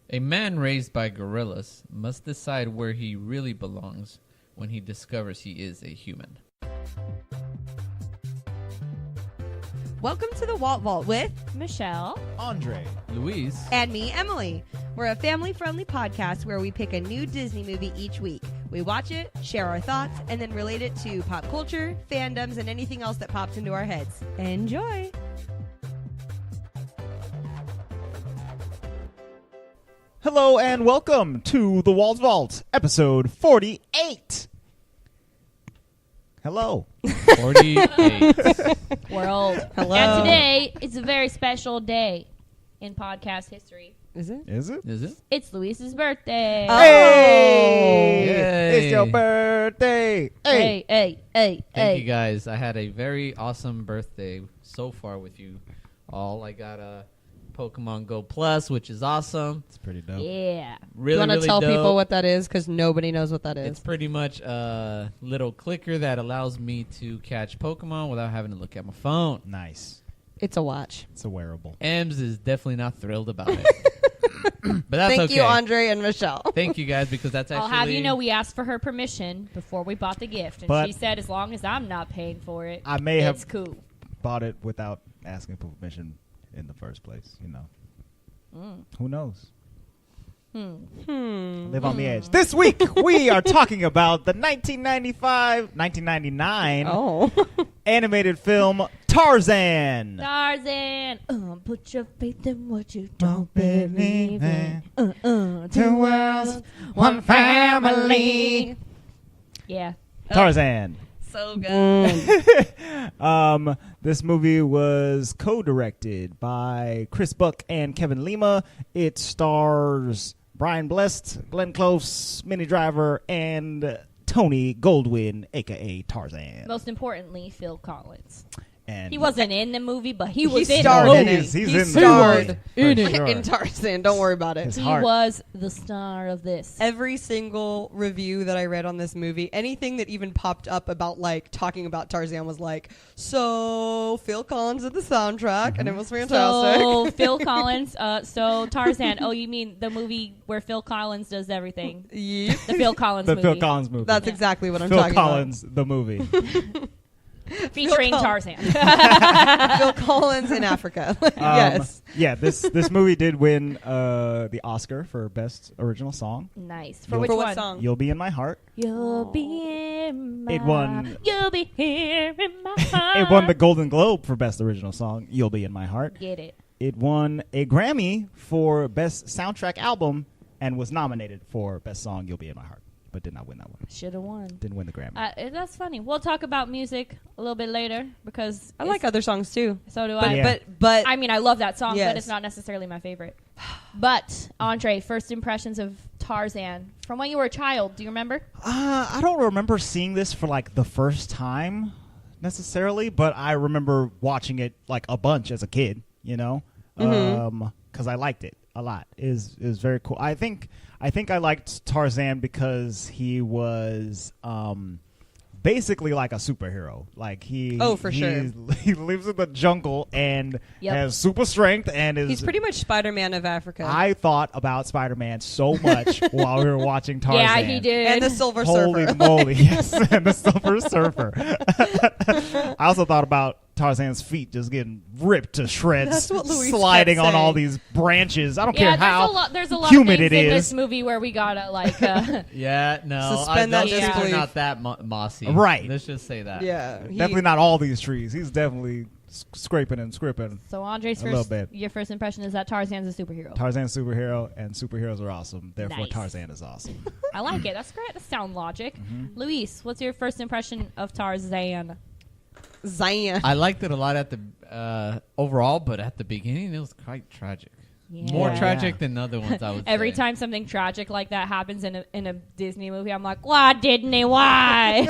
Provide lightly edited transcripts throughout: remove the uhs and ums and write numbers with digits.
A man raised by gorillas must decide where he really belongs when he discovers he is a human. Welcome to the Walt Vault with Michelle, Andre, Luis, and me, Emily. We're a family-friendly podcast where we pick a new Disney movie each week. We watch it, share our thoughts, and then relate it to pop culture, fandoms, and anything else that pops into our heads. Enjoy! hello and welcome to the Walt Vault, episode 48. Hello. 48. world. Hello. And today is a very special day in podcast history. Is it? Is it? Is it? It's Luis's birthday. Oh. Hey! Yay. It's your birthday. Hey! Hey. Thank you guys. I had a very awesome birthday so far with you all. I got a Pokemon Go Plus, which is awesome. It's pretty dope. Yeah. Really, you want to really tell dope. people what that is? Because nobody knows what that is. It's pretty much a little clicker that allows me to catch Pokemon without having to look at my phone. Nice. It's a watch. It's a wearable. Ems is definitely not thrilled about it. But that's Thank okay. you, Andre and Michelle. Thank you guys, because that's actually... I'll have you know we asked for her permission before we bought the gift. And But she said as long as I'm not paying for it, I may it's have cool. bought it without asking for permission in the first place, you know. Mm. Who knows? Hmm. Live on the edge. This week, we are talking about the 1999 Oh. animated film Tarzan. Tarzan, put your faith in what you Don't don't believe in. Two worlds, one family. Yeah. Tarzan. So good. This movie was co-directed by Chris Buck and Kevin Lima. It stars Brian Blessed, Glenn Close, Minnie Driver, and Tony Goldwyn, a.k.a. Tarzan. Most importantly, Phil Collins. And He wasn't in the movie, but he was in starred the in movie. it. He's He in the starred movie, in for it. sure. In Tarzan. Don't worry about it. His He heart. was the star of this. Every single review that I read on this movie, anything that even popped up about like talking about Tarzan was like, so Phil Collins did the soundtrack, and it was fantastic. So Phil Collins, so Tarzan. Oh, you mean the movie where Phil Collins does everything? Yep. The Phil Collins The movie. Phil Collins movie. That's Yeah. exactly what I'm Phil talking Collins, the movie. Featuring Phil Tarzan. about. Phil Collins in Africa. Yes. Yeah, this movie did win the Oscar for Best Original Song. Nice. For You'll- which For one? what song? You'll Be in My Heart. You'll be in my It won- You'll be here in my heart. It won the Golden Globe for Best Original Song, You'll Be in My Heart. Get it. It won a Grammy for Best Soundtrack Album and was nominated for Best Song, You'll Be in My Heart, but did not win that one. Should have won. Didn't win the Grammy. That's funny. We'll talk about music a little bit later because I like other songs too. So do But, I. Yeah. but I mean, I love that song, Yes. but it's not necessarily my favorite. But Andre, first impressions of Tarzan from when you were a child. Do you remember? I don't remember seeing this for like the first time necessarily, but I remember watching it like a bunch as a kid, you know, because I liked it a lot. It was very cool. I think I liked Tarzan because he was basically like a superhero. Like he for sure. he lives in the jungle and Yep. has super strength and is he's pretty much Spider-Man of Africa. I thought about Spider-Man so much while we were watching Tarzan. Yeah, he did. and the Silver Holy Surfer. moly, yes, and the Silver Surfer. I also thought about Tarzan's feet just getting ripped to shreds, That's what Luis sliding kept on all saying. these branches. I don't yeah, care how there's a lot humid of things it in is. this movie where we gotta like. Yeah, no. Suspend those that trees are disbelief. not that mossy. Right. Let's just say that. Yeah. Definitely not all these trees. He's definitely scraping and scripping. So Andre's A little first, bit. your first impression is that Tarzan's a superhero. Tarzan's a superhero, and superheroes are awesome. Therefore, Nice. Tarzan is awesome. I like it. That's great. That's sound logic. Mm-hmm. Luis, what's your first impression of Tarzan? Zan. I liked it a lot at the overall, but at the beginning it was quite tragic. More Yeah. tragic than other ones, I would Every say. time something tragic like that happens in a Disney movie, I'm like, why didn't he? Why?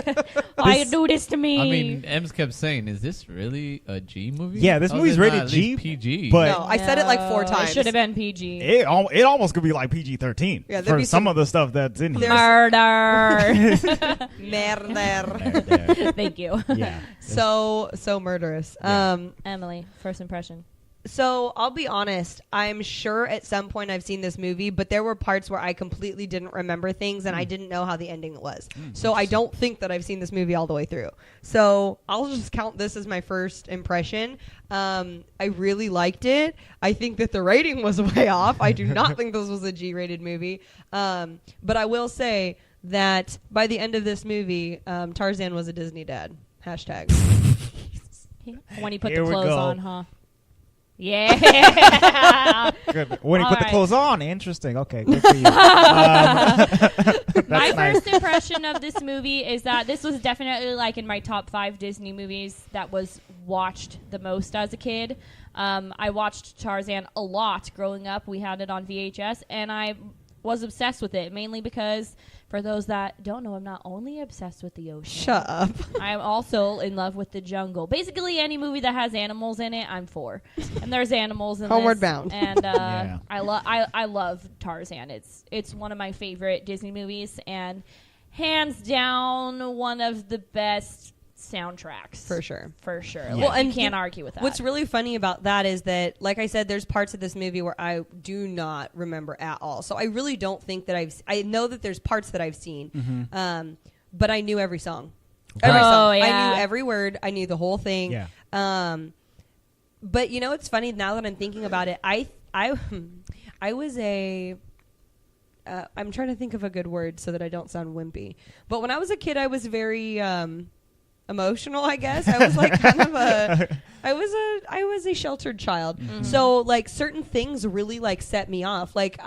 Why you do this to me? I mean, Ems kept saying, "Is this really a G movie?" Yeah, this How is movie's it rated not at G, least PG. but- No, I said it like 4 No, times. It should have been PG. it almost could be like PG-13 Yeah, there'd for be some some- of the stuff that's in here. Murder. Murder. There. Thank you. Yeah. So murderous. Yeah. Emily, first impression. So I'll be honest. I'm sure at some point I've seen this movie, but there were parts where I completely didn't remember things and I didn't know how the ending was. So I don't think that I've seen this movie all the way through. So I'll just count this as my first impression. I really liked it. I think that the rating was way off. I do not think this was a G-rated movie. But I will say that by the end of this movie, Tarzan was a Disney dad. Hashtag. When he put Here the we clothes go. on, huh? Yeah. Good. When he All put the right. clothes on, interesting. Okay, good for you. My nice. first impression of this movie is that this was definitely like in my top 5 Disney movies that was watched the most as a kid. I watched Tarzan a lot growing up. We had it on VHS, and I was obsessed with it, mainly because, for those that don't know, I'm not only obsessed with the ocean. Shut up. I'm also in love with the jungle. Basically, any movie that has animals in it, I'm for. And there's animals in Homeward this. Bound. And Yeah. I love Tarzan. It's one of my favorite Disney movies, and hands down one of the best soundtracks. For sure. For sure. Yeah. Well, Well, and and can't argue with that. What's really funny about that is that, like I said, there's parts of this movie where I do not remember at all. So I really don't think that I know that there's parts that I've seen, but I knew every song. Every Oh, song. yeah. I knew every word. I knew the whole thing. Yeah. But you know, it's funny now that I'm thinking about it. I was a. I'm trying to think of a good word so that I don't sound wimpy. But when I was a kid, I was very emotional, I guess. I was like kind of I was a sheltered child. So like certain things really like set me off. Like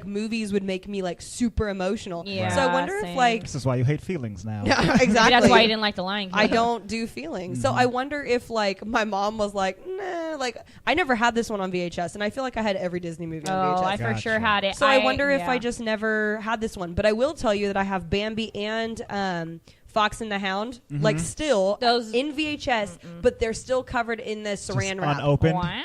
movies would make me like super emotional. Yeah, So I wonder same. if like This is why you hate feelings now. yeah, Maybe exactly. that's why you didn't like The Lion King. I don't do feelings. So I wonder if like my mom was like, nah, like I never had this one on VHS, and I feel like I had every Disney movie on Oh, VHS. I for Gotcha. sure had it. So I wonder if yeah. I just never had this one. But I will tell you that I have Bambi and Fox and the Hound, like still Those- in VHS, but they're still covered in the saran wrap. unopened. Wow.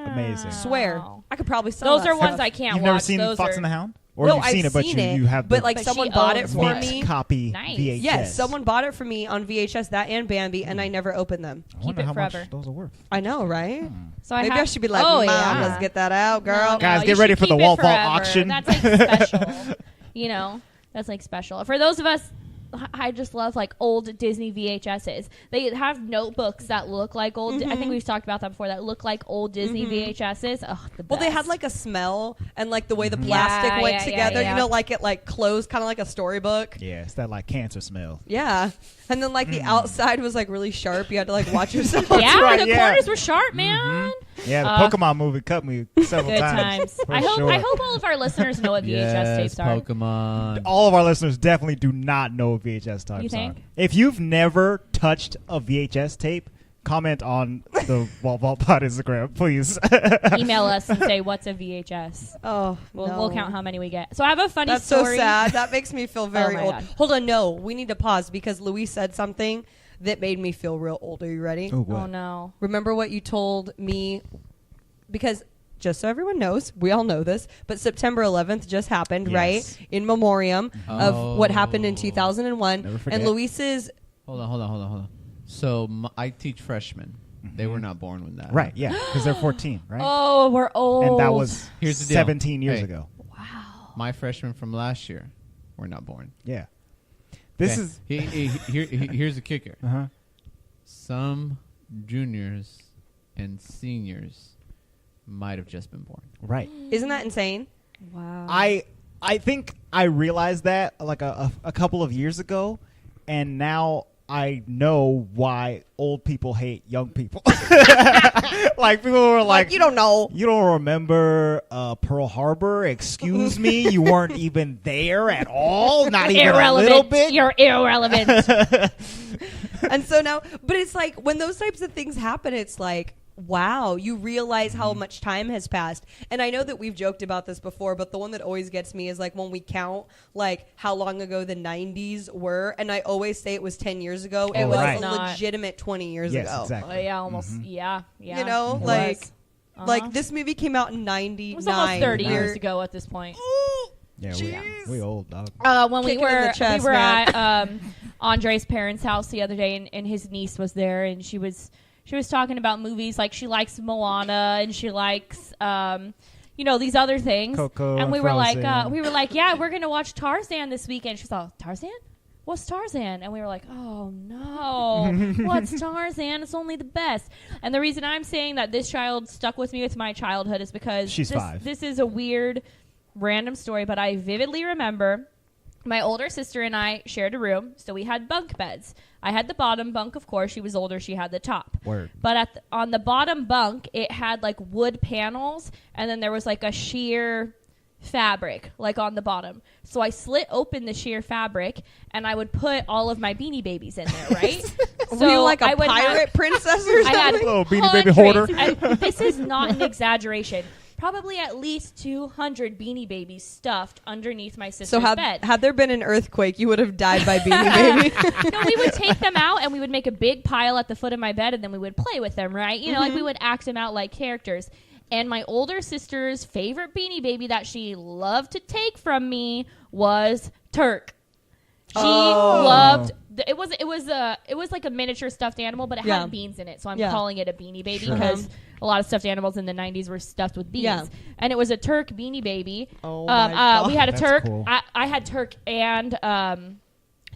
Amazing. Swear, I could probably sell Those that are stuff. ones I can't You've watch. never seen Those Fox are, and the Hound? Or No, you've I've seen it, but seen it, you have but the like But someone she bought it owns for one. me. copy Nice. VHS. Yes, someone bought it for me on VHS, that and Bambi, and I never opened them. I wonder it how forever. much those are worth. I know, right? So Maybe have, I should be like, oh, Mom, yeah. let's get that out, girl. No, Guys, you get ready should for the keep it Walt Vault forever. auction. That's like special. You know, that's like special. For those of us, I just love like old Disney VHSs. They have notebooks that look like old. I think we've talked about that before. That look like old Disney VHSs. Oh, the best. Well, they had like a smell and like the way the plastic Yeah, went yeah, together. yeah. You know, like it like closed, kind of like a storybook. Yeah, it's that like cancer smell. Yeah, and then like the outside was like really sharp. You had to like watch yourself. yeah, right, the yeah. corners were sharp, man. Yeah, the Pokemon movie cut me several Good times. times. for I hope. sure. I hope all of our listeners know what VHS Yes, tapes are. Pokemon. All of our listeners definitely do not know what VHS tapes You think? are. If you've never touched a VHS tape, comment on the Walt Vault Pod Instagram, please. Email us and say what's a VHS. Oh, We'll count how many we get. So I have a funny That's story. so sad. That makes me feel very my old. God. Hold on, no, we need to pause because Louise said something that made me feel real old. Are you ready? Oh, what? Oh no. Remember what you told me? Because just so everyone knows, we all know this, but September 11th just happened, Yes. right? In memoriam of what happened in Oh. 2001. Never forget. And Luis's Hold on. So I teach freshmen. They were not born when that. Right, yeah, because they're 14, right? Oh, we're old. and that was Here's the deal. 17 years Hey. ago. My freshmen from last year were not born. Yeah. This Okay. is... Here's the kicker. Uh-huh. Some juniors and seniors might have just been born. Right. isn't that insane? Wow. I think I realized that like a couple of years ago, and now I know why old people hate young people. Like people were like, you don't know. you don't remember Pearl Harbor? Excuse me, you weren't even there at all. Not even irrelevant. a little bit. You're irrelevant. And so now, but it's like when those types of things happen, it's like, wow, you realize how much time has passed. And I know that we've joked about this before, but the one that always gets me is like when we count like how long ago the 90s were, and I always say it was 10 years ago. It Oh, was right. a not. legitimate 20 years Yes, ago. exactly. Oh, yeah, almost. Yeah. You know, It like was. like this movie came out in 99. It was almost 30 We're- years ago at this point. Yeah, Jeez. we old dog. When we Kick it in were the chest, we were man. at Andre's parents' house the other day, and his niece was there, and she was she was talking about movies like she likes Moana and she likes these other things. Coco and we and were like Frozen. yeah, we're gonna watch Tarzan this weekend. She's all, Tarzan? What's Tarzan? And we were like, oh no, what's Tarzan? It's only the best. And the reason I'm saying that this child stuck with me with my childhood is because She's 5. This is a weird, random story, but I vividly remember my older sister and I shared a room, so we had bunk beds. I had the bottom bunk, of course. She was older. She had the top. Word. But on the bottom bunk, it had like wood panels, and then there was like a sheer fabric like on the bottom. So I slit open the sheer fabric, and I would put all of my Beanie Babies in there, right? So Were you like a I would pirate princess or I had something? Little Beanie Baby hoarder. This is not an exaggeration. Probably at least 200 Beanie Babies stuffed underneath my sister's So bed. had there been an earthquake, you would have died by Beanie Baby. No, we would take them out and we would make a big pile at the foot of my bed, and then we would play with them, right? You know, like we would act them out like characters. And my older sister's favorite Beanie Baby that she loved to take from me was Turk. She loved. It was like a miniature stuffed animal, but it had beans in it, so I'm calling it a Beanie Baby because a lot of stuffed animals in the 90s were stuffed with beans. Yeah. And it was a Turk Beanie Baby. Oh my God. We had a That's Turk. cool. I had Turk and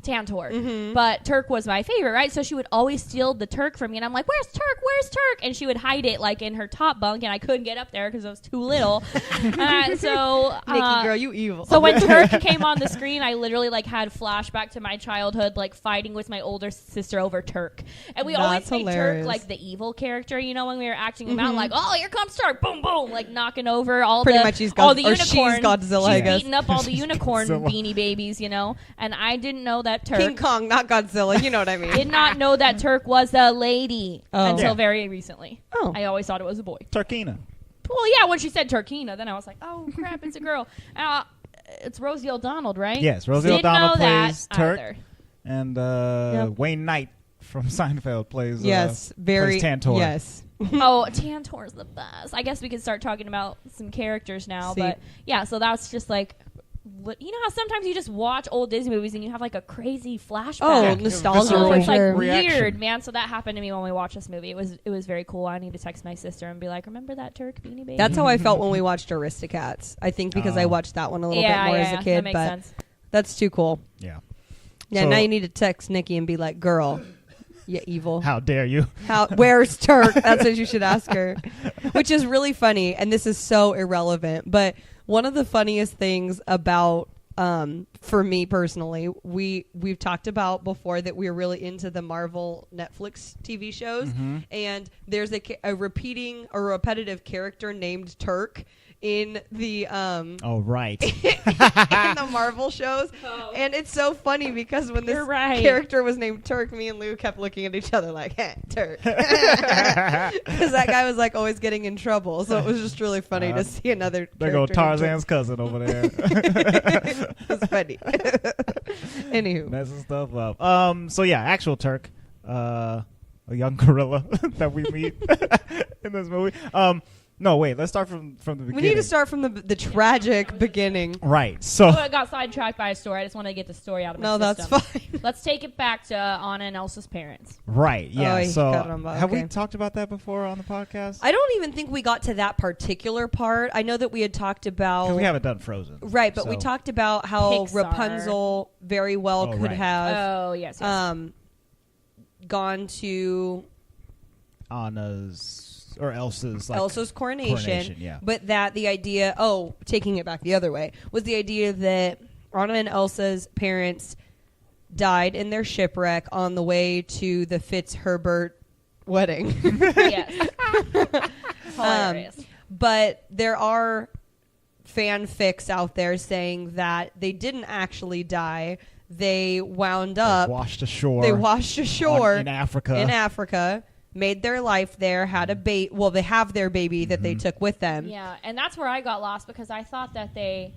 Tantor, but Turk was my favorite, right? So she would always steal the Turk from me, and I'm like, "Where's Turk? Where's Turk?" And she would hide it like in her top bunk, and I couldn't get up there because I was too little. Nikki, girl, you evil. So when Turk came on the screen, I literally like had flashback to my childhood, like fighting with my older sister over Turk. And we always That's made hilarious. Turk like the evil character, you know, when we were acting him out, like, "Oh, here comes Turk, boom, boom," like knocking over all Pretty the much she's all the or she's unicorn. Godzilla, I She's guess. beating up all the unicorn Godzilla. Beanie Babies, you know. And I didn't know that Turk. King Kong, not Godzilla. You know what I mean? Did not know that Turk was a lady until Yeah. very recently. Oh. I always thought it was a boy. Turkina. Well, yeah, when she said Turkina, then I was like, oh, crap, it's a girl. It's Rosie O'Donnell, right? Yes, Rosie Didn't O'Donnell know that plays Turk. either. And Yep. Wayne Knight from Seinfeld plays Yes, very. plays Tantor. Yes. Oh, Tantor's the best. I guess we could start talking about some characters now. See. But, yeah, so that's just like... You know how sometimes you just watch old Disney movies and you have like a crazy flashback? Oh, nostalgia. Visceral It's like reaction. weird, man. So that happened to me when we watched this movie. It was very cool. I need to text my sister and be like, "Remember that Turk Beanie Baby?" That's how I felt when we watched Aristocats. I think because I watched that one a little bit more as a kid. That makes but sense. that's too cool. Yeah. Yeah, So- now you need to text Nikki and be like, "Girl, you evil. How dare you? Where's Turk?" That's what you should ask her. Which is really funny, and this is so irrelevant. But one of the funniest things about for me personally, we've talked about before that we're really into the Marvel Netflix TV shows, and there's a repetitive character named Turk in the Oh, right. in the Marvel shows. And it's so funny because when this You're right. character was named Turk, me and Lou kept looking at each other like, "Heh, Turk," because that guy was like always getting in trouble. So it was just really funny to see another. There go character named Tarzan's cousin over there. Turk. It's funny. Anywho, Messing stuff up. So yeah, actual Turk, a young gorilla that we meet in this movie. No, wait. Let's start from the beginning. we need to start from the tragic beginning. Right. So Oh, I got sidetracked by a story. I just want to get the story out of my No, that's system. fine. Let's take it back to Anna and Elsa's parents. right. Yeah. Oh, you so got it on, have we okay. talked about that before on the podcast? I don't even think we got to that particular part. I know that we had talked about 'Cause we haven't done Frozen. right, but we so- talked about how Pixar. Rapunzel very well Oh, could right. have Oh, yes. gone to Anna's or Elsa's Elsa's coronation, yeah. but that the idea, taking it back the other way, was the idea that Anna and Elsa's parents died in their shipwreck on the way to the Fitzherbert wedding. Yes. Hilarious. But there are fanfics out there saying that they didn't actually die. They wound up. washed ashore. They washed ashore in Africa. made their life there, had a baby. Well, they have their baby that they took with them. Yeah, and that's where I got lost because I thought that they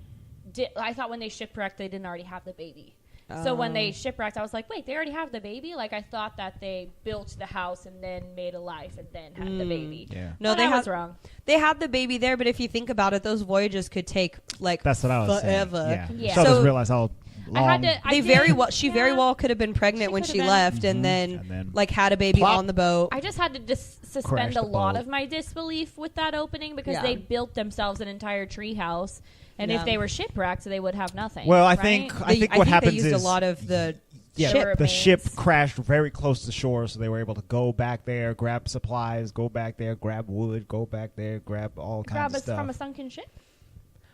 did. I thought when they shipwrecked, they didn't already have the baby. So when they shipwrecked, I was like, wait, they already have the baby? Like, I thought that they built the house and then made a life and then had the baby. Yeah. No, But they I was had wrong. They had the baby there, but if you think about it, those voyages could take like That's what I was forever. saying. Yeah. Yeah. So I So- just realized how long. She very well could have been pregnant when she left, and then like had a baby plop. on the boat. I just had to suspend Crashed a the lot boat. of my disbelief with that opening because Yeah. they built themselves an entire treehouse, and Yeah. if they were shipwrecked, they would have nothing. Well, I right? think I what think happens they used is a lot of the yeah, ship. the ship remains. crashed very close to shore, so they were able to go back there, grab supplies, go back there, grab wood, go back there, grab all kinds grab of us stuff. from a sunken ship.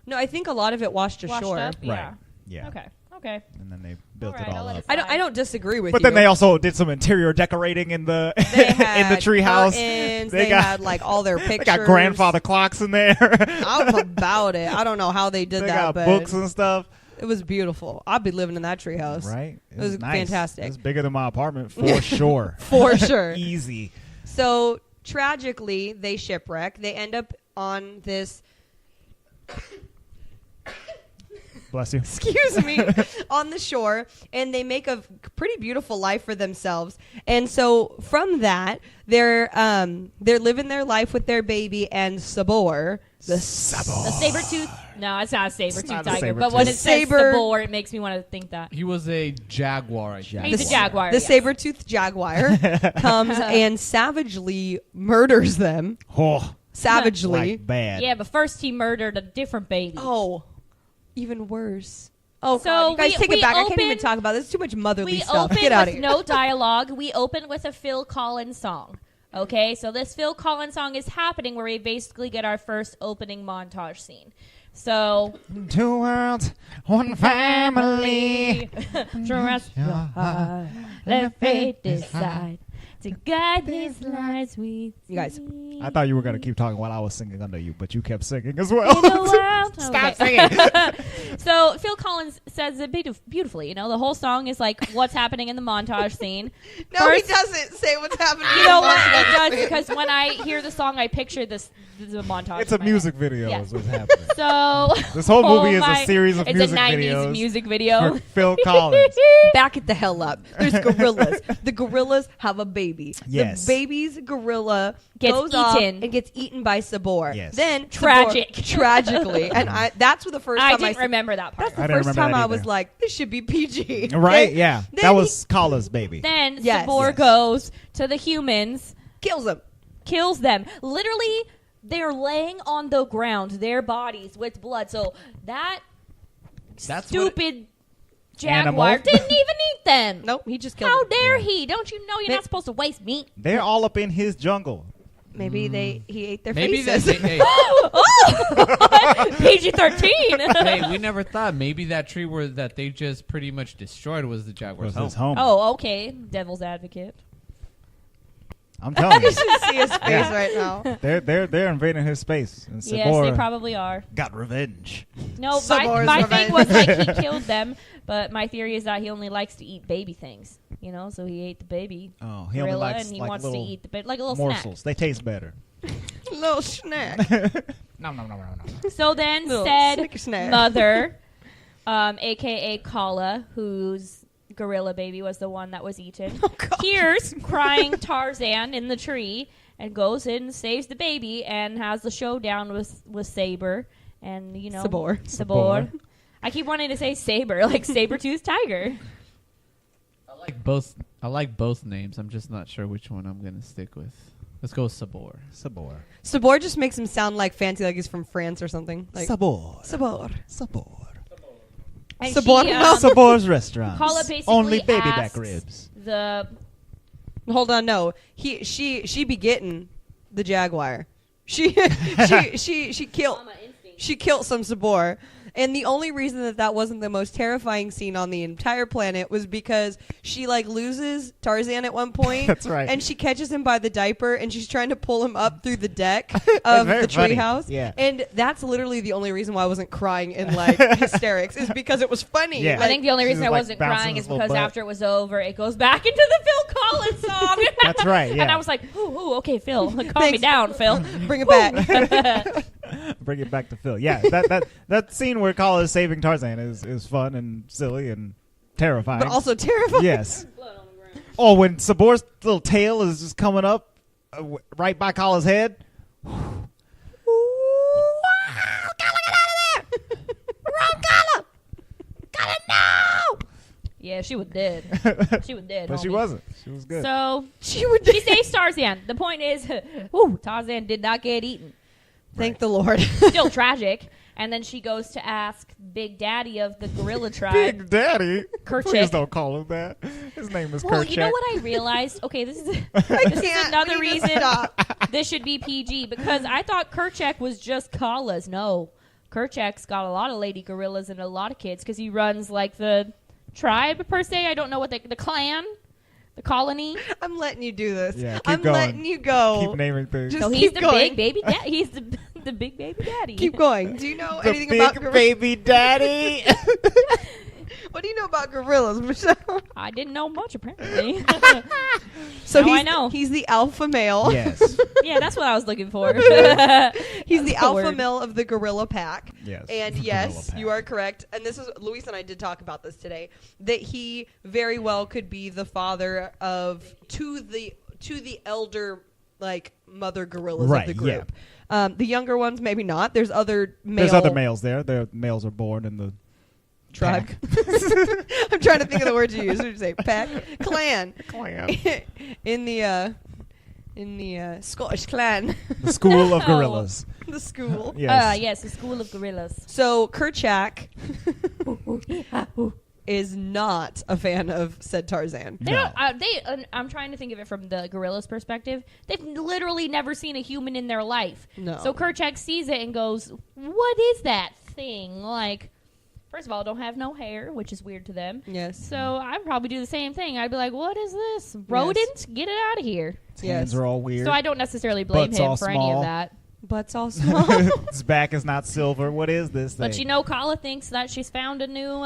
No, I think a lot of it washed Washed ashore. up? Yeah. Right. Yeah. Okay. And then they built All right, it I'll all let up. it I don't disagree with But you. then they also did some interior decorating in the They in the had treehouse. curtains, They they got- had like all their They pictures. got grandfather clocks in there. I'm about it. I don't know how they did They that, got but books and stuff. it was beautiful. I'd be living in that treehouse. Right? It was nice. fantastic. It's bigger than my apartment for sure. For sure. Easy. So tragically, they shipwreck. They end up on this. Bless you. Excuse me, on the shore, and they make a pretty beautiful life for themselves. And so from that, they're living their life with their baby and Sabor, The saber tooth. No, it's not a saber tooth not a tiger. saber But when tooth. it says Saber- sabor, it makes me want to think that. He was a jaguar. I think. He's a jaguar. the yes. saber-toothed jaguar comes and savagely murders them. Oh, Savagely. like bad. Yeah, but first he murdered a different baby. Oh, even worse. Oh, So God. You guys take we it back. I can't even open- talk about this. It's too much motherly We stuff. open Get out of with here. no dialogue. We open with a Phil Collins song. Okay, so this Phil Collins song is happening where we basically get our first opening montage scene. So, Two worlds, one family. trust your heart, let fate decide to guide these lives we You guys, see. I thought you were going to keep talking while I was singing under you, but you kept singing as well. In the world. Stop Okay. singing. So Phil Collins says it beautifully. You know, the whole song is like what's happening in the montage scene. no, First- he doesn't say what's happening. You know what? It does because when I hear the song, I picture this the montage. It's a in my music head. video Yeah. is what's happening. So This whole movie is my- a series of it's music a 90s videos music video. for Phil Collins. Back it the hell up. There's gorillas. The gorillas have a baby. Yes. The baby's gorilla Gets goes off eaten. and gets eaten by Sabor. Yes. Then Tragic. Sabor, tragically, and that's the first I time didn't remember that part. That's the I didn't first remember time that I was either. like, this should be PG. Right? Yeah. Then That he was Collins' baby. Then Yes. Sabor Yes. goes to the humans, kills him. kills them. Literally, they're laying on the ground, their bodies with blood. So that That's stupid Animal. jaguar didn't even eat them. Nope, he just killed How him. dare he? Don't you know you're They- not supposed to waste meat? They're all up in his jungle. Maybe he ate their Maybe faces. that's hey, PG-13. hey, we never thought maybe that tree that they just pretty much destroyed was the jaguar's Was his home. home. Oh, okay. Devil's advocate. I'm telling you. You should see his face Yeah. right now. They're invading his space. And Yes, they Sabor probably are. got revenge. No, Sabor's my thing was like revenge. he killed them, but my theory is that he only likes to eat baby things. You know, so he ate the baby Oh, he only gorilla, likes and he like wants to little eat the like a little morsels. They taste better. Little snack. No. snack. So then Little said snicker snack. mother, aka Kala, whose gorilla baby was the one that was eaten, Oh, God. hears crying Tarzan in the tree and goes in and saves the baby and has the showdown with Saber and Sabor. Sabor. I keep wanting to say Saber, like saber-toothed tiger. I like both names. I'm just not sure which one I'm gonna stick with. Let's go with Sabor. Sabor. Sabor just makes him sound like fancy, like he's from France or something. Like Sabor. Sabor. Sabor. And Sabor, she, no. Sabor's restaurant. Kala basically Only baby back asks ribs. The Hold on, no. She be getting the jaguar. She killed she killed some Sabor. And the only reason that wasn't the most terrifying scene on the entire planet was because she like loses Tarzan at one point. That's right. And she catches him by the diaper and she's trying to pull him up through the deck of very the funny. treehouse. Yeah. And that's literally the only reason why I wasn't crying in like hysterics is because it was funny. Yeah. I think the only She's reason I like wasn't bouncing crying his is little because butt. after it was over, it goes back into the Phil Collins song. That's right, yeah. And I was like, ooh, okay, Phil, calm me Thanks. down, Phil. Bring it back. Bring it back to Phil. Yeah, that scene where Kala is saving Tarzan is fun and silly and terrifying. but also terrifying. yes. Oh, when Sabor's little tail is just coming up right by Kala's head. Yeah, she was dead. She was dead. But she homie. wasn't. She was good. So She would. she saves Tarzan. The point is, Tarzan did not get eaten. Thank the Lord. Still tragic. And then she goes to ask Big Daddy of the gorilla tribe. Big Daddy. Kerchak. Please don't call him that. His name is Well, Kerchak. you know what I realized? Okay, this is Can't. another We need to reason stop. this should be PG, because I thought Kerchak was just Kala's. No, Kerchak's got a lot of lady gorillas and a lot of kids because he runs like the tribe per se. I don't know what the clan, the colony. I'm letting you do this. Yeah, keep I'm going. letting you go. Keep naming things. Just So he's keep the going. big baby daddy. He's the big baby daddy. Keep going. Do you know The anything big about gorillas? baby daddy. What do you know about gorillas, Michelle? I didn't know much apparently. So Now I he's, know. he's the alpha male. Yes. Yeah, that's what I was looking for. He's the That's the alpha word. male of the gorilla pack. Yes. And the yes, gorilla pack. you are correct. And this is Luis and I did talk about this today. That he very well could be the father of to the elder like mother gorillas Right, of the group. The younger ones maybe not. There's other There's other males there. The males are born in the tribe. pack. I'm trying to think of the words you use. What did you say? Pack, clan. Clan. in the Scottish clan, The school of gorillas. the school. Yes. Yes, the school of gorillas. So Kerchak is not a fan of said Tarzan. They No. don't. I'm trying to think of it from the gorillas' perspective. They've literally never seen a human in their life. No. So Kerchak sees it and goes, "What is that thing?" Like, first of all, don't have no hair, which is weird to them. Yes. So I'd probably do the same thing. I'd be like, "What is this? Rodent? Get it out of here." His hands Yes. are all weird. So I don't necessarily blame Butt's him all for any small. of that. Butts all small. His back is not silver. What is this thing? But you know, Kala thinks that she's found a new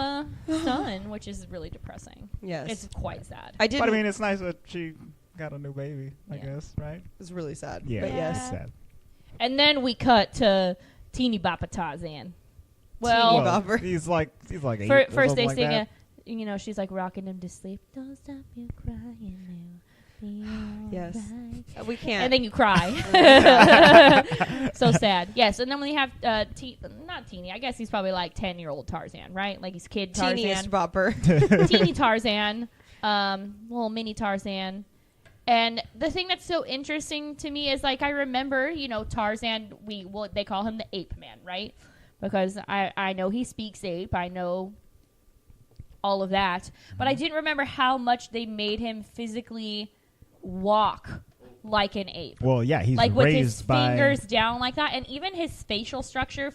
son, which is really depressing. Yes. It's quite sad. I did. But I mean, it's nice that she got a new baby. I Yeah. guess, right? It's really sad. Yeah. But Yeah. yes. Sad. And then we cut to Teeny Boppa Tarzan. Well, Teeny Bopper. He's like 8 first or they something sing like she's like rocking him to sleep. Don't stop you crying now. Be Yes. alright. We can't. And then you cry. So sad. Yes, and then we have not teeny. I guess he's probably like 10-year-old Tarzan, right? Like he's kid Tarzan, teeniest bopper. teeny Tarzan, little mini Tarzan. And the thing that's so interesting to me is like I remember, Tarzan. They call him the Ape Man, right? Because I know he speaks ape. I know all of that, but I didn't remember how much they made him physically walk like an ape. Well, yeah, he's Like with his raised by fingers down like that, and even his facial structure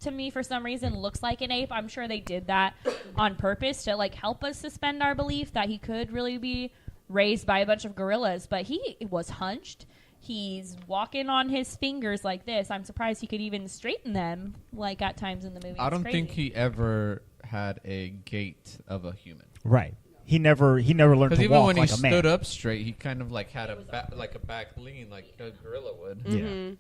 to me for some reason looks like an ape. I'm sure they did that on purpose to like help us suspend our belief that he could really be raised by a bunch of gorillas, but he was hunched. He's walking on his fingers like this. I'm surprised he could even straighten them like at times in the movie. I It's don't crazy. think he ever had a gait of a human. right. He never learned Because to even walk when like he a man. stood up straight, he kind of like had a back lean like a gorilla would. Yeah.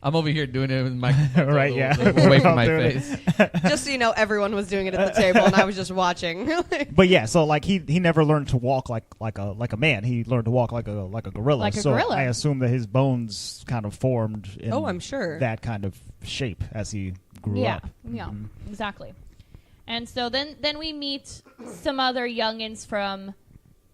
I'm over here doing it with my Right, yeah. away from my Doing it. face. Just so you know, everyone was doing it at the table, and I was just watching. But yeah, so like he never learned to walk like a man. He learned to walk like a gorilla. Like a so gorilla. I assume that his bones kind of formed in Oh, I'm sure. that kind of shape as he grew Yeah, up. yeah, Mhm. exactly. And so then we meet some other youngins from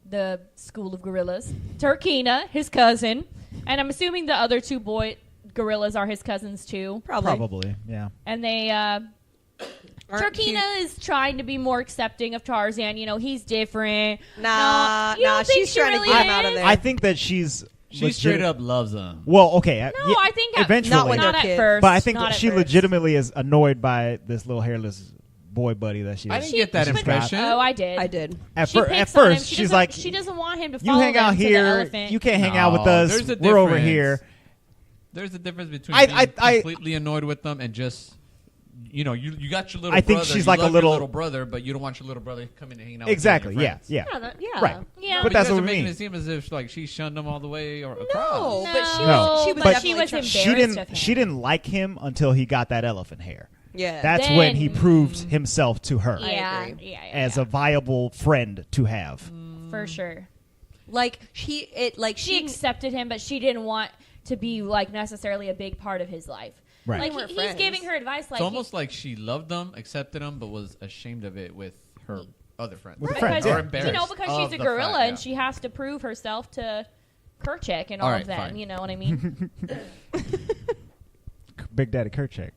the School of Gorillas. Turkina, his cousin, and I'm assuming the other two boy gorillas are his cousins too. Probably, yeah. And they Turkina is trying to be more accepting of Tarzan. He's different. Nah, you don't think she's she trying really to get him out of is? there. I think that she's She straight up loves him. Well, okay. No, yeah, I think eventually, Not when not they're at kids. first. but I think not that at she first. legitimately is annoyed by this little hairless boy buddy that she. I didn't get that she's got. impression. Oh, I did. I did. At, She at picks on him. first, She she's doesn't- like, she doesn't want him to "You follow hang out them to the here. elephant." You can't hang out with No, us. there's a We're over difference. here." There's a difference between I- being completely annoyed with them and just, you got your little I think brother. she's you like a love little- your little brother, but you don't want your little brother coming and hanging out Exactly. with you Yeah. and your Yeah. Yeah. Right. Yeah. But that's you guys what are we making mean. it seem as if like she shunned him all the way or No, across. but she No. was. She was but definitely she was trying- She embarrassed of him. She didn't like him until he got that elephant hair. Yeah. That's when he Then- proved himself to her Yeah, agree. yeah, as a viable friend to have. for sure. like She she accepted him, but she didn't want to be like necessarily a big part of his life. Right. Like They were he's friends. giving her advice. Like It's almost like she loved them, accepted them, but was ashamed of it with her other friends. With Because, friends, yeah. Or embarrassed because of she's a the gorilla fact, and she has to prove herself to Kerchak and all Alright, of them. fine. You know what I mean? Big Daddy Kerchak.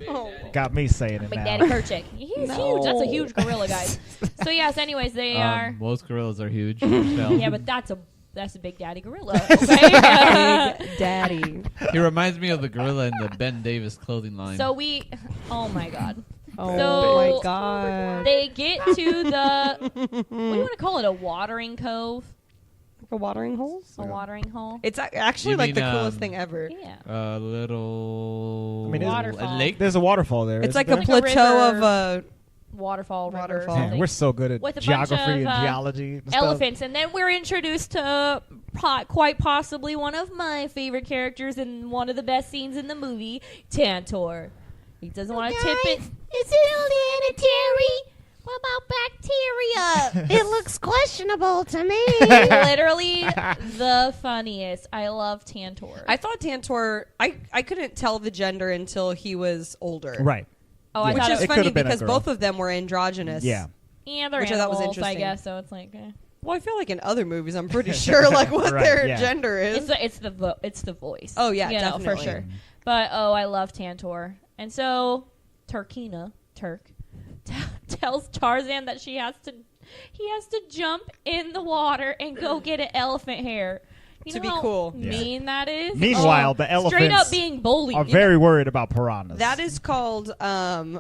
Oh. Got me saying it Big now. Daddy Kerchak. He's huge. That's a huge gorilla, guys. So yes. Anyways, they are. Most gorillas are huge. Michelle. Yeah, but that's a big daddy gorilla. Okay? Big Daddy. He reminds me of the gorilla in the Ben Davis clothing line. So we. Oh my god. Oh So- my God. They get to the. What do you want to call it? A watering cove? A watering hole? A watering hole? It's actually You like the mean, coolest thing ever. Yeah. a little I mean, it's- Waterfall. a lake. There's a waterfall there. It's isn't like a there? Like a plateau river. of a. Waterfall, river, Waterfall. something. Man, we're so good at With a bunch geography of, and geology and elephants, and then we're introduced to quite possibly one of my favorite characters in one of the best scenes in the movie, Tantor. He doesn't want to tip it. Is it sanitary? What about bacteria? It looks questionable to me. Literally the funniest. I love Tantor. I thought Tantor. I couldn't tell the gender until he was older. Stuff. Right. oh, I Which thought is it It was, funny could've been a because girl. both of them were androgynous. Yeah. yeah, they're which I thought was animals, I interesting. guess. So it's like, Well, I feel like in other movies, I'm pretty sure like what Right, their yeah. gender is. it's the voice. Oh, yeah, you know, for definitely. sure. But I love Tantor, and so Turk tells Tarzan that he has to jump in the water and go get an elephant hair. You To know be how cool. mean that is. Meanwhile, Oh, the straight up elephants being bullied. are very worried about piranhas. That is called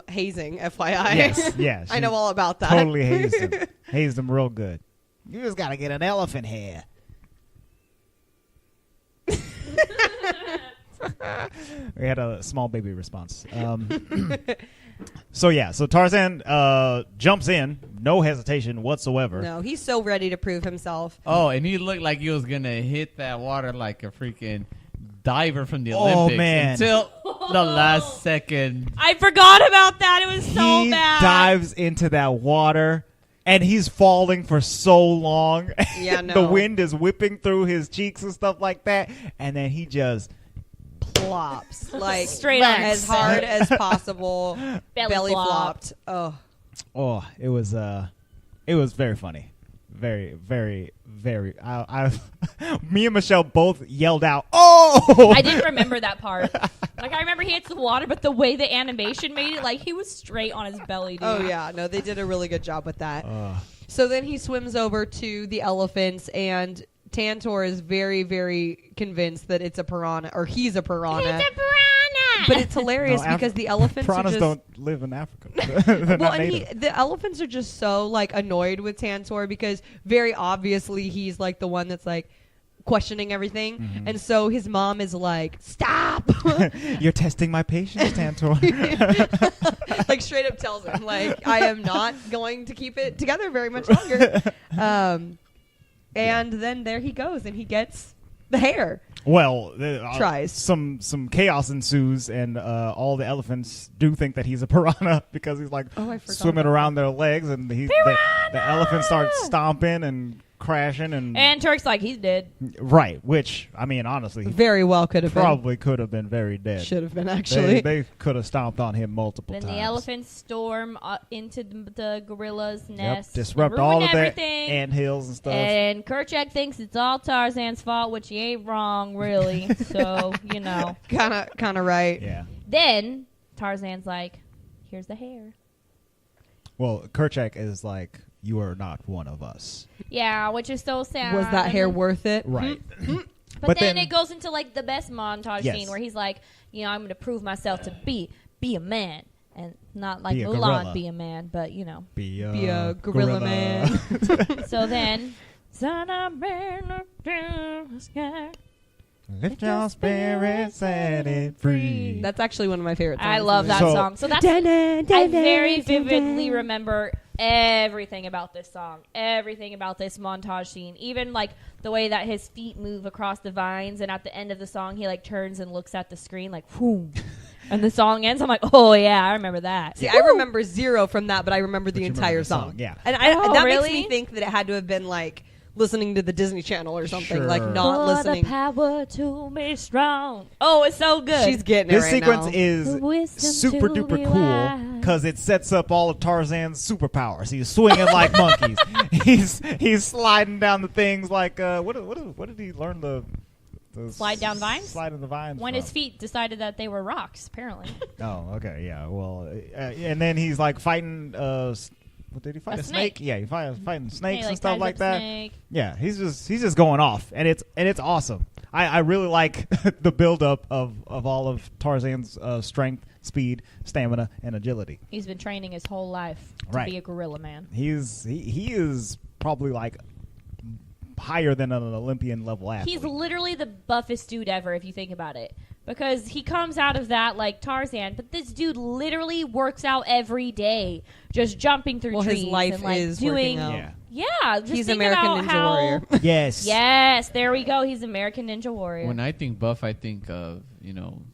hazing, FYI. Yes, yeah. I know she all about that. Totally hazed him. Hazed him real good. You just gotta get an elephant hair. We had a small baby response. So Tarzan jumps in, no hesitation whatsoever. No, he's so ready to prove himself. Oh, and he looked like he was gonna hit that water like a freaking diver from the Oh, Olympics man. until the last second. I forgot about that. It was so He bad. dives into that water, and he's falling for so long. Yeah, The no. wind is whipping through his cheeks and stuff like that, and then he just Plops like Straight on as set. hard as possible. Belly flopped. Oh, it was very funny, very, very, very. Me and Michelle both yelled out, "Oh!" I didn't remember that part. Like I remember he hits the water, but the way the animation made it, like he was straight on his belly, dude. oh yeah. No, they did a really good job with that. So then he swims over to the elephants, and Tantor is very, very convinced that it's a piranha, or he's a piranha. He's a piranha. But it's hilarious because the elephants piranhas are just don't live in Africa. They're well, not and native. the elephants are just so like annoyed with Tantor because very obviously he's like the one that's like questioning everything, Mm-hmm. and so his mom is like, "Stop!" You're testing my patience, Tantor. Like straight up tells him like, "I am not going to keep it together very much longer." And then there he goes, and he gets the hair. Well, Tries. some chaos ensues, and all the elephants do think that he's a piranha because he's like Oh, I forgot swimming about around their legs, and the elephant starts stomping and crashing, And Turk's like, he's dead. right. Which I mean, honestly, he Very well could have probably could have been very been. dead. Should have been actually. They could have stomped on him multiple Then times. the elephants storm into the gorilla's Yep, nest. disrupt ruin all of their everything. ant hills and stuff. And Kerchak thinks it's all Tarzan's fault, which he ain't wrong, really. So, you know. kind of right. Yeah. Then Tarzan's like, here's the hair. Well, Kerchak is like, you are not one of us. Yeah, which is so sad. Was that hair worth it? Right. But then it goes into like the best montage Yes. scene where he's like, you know, I'm going to prove myself to be a man. And not like Be a Mulan, gorilla. be a man, but, you know. Be a gorilla man. So then, son of man up to the sky. Lift your spirits, set it free. That's actually one of my favorite songs. I love that So- song. So that's I very vividly remember everything about this song, everything about this montage scene, even like the way that his feet move across the vines, and at the end of the song, he like turns and looks at the screen like, whoom. And the song ends. I'm like, oh yeah, I remember that. See, I remember zero from that, but I remember the you remember entire the song, song. yeah. And Oh, that really? makes me think that it had to have been like listening to the Disney Channel or something, Sure. like not For listening. the power to be strong. Oh, it's so good. She's getting This it right sequence now. is The wisdom super to duper be cool wise. because it sets up all of Tarzan's superpowers. He's swinging like monkeys. He's sliding down the things like what did he learn the Slide down vines? Slide in the vines. When from? his feet decided that they were rocks, apparently. Oh, okay, yeah. Well, and then he's like fighting. What did he fight? A A snake? Yeah, he fighting snakes He, and stuff ties like up that. snake. Yeah, he's just going off, and it's awesome. I really like the buildup of all of Tarzan's strength, speed, stamina, and agility. He's been training his whole life to Right. be a gorilla man. He is probably like higher than an Olympian level athlete. He's literally the buffest dude ever, if you think about it. Because he comes out of that like Tarzan, but this dude literally works out every day, just jumping through Well, trees his life and like is doing. working out. Yeah. Yeah, just He's think American about Ninja how, Warrior. Yes. Yes, there we go. He's American Ninja Warrior. When I think buff, I think of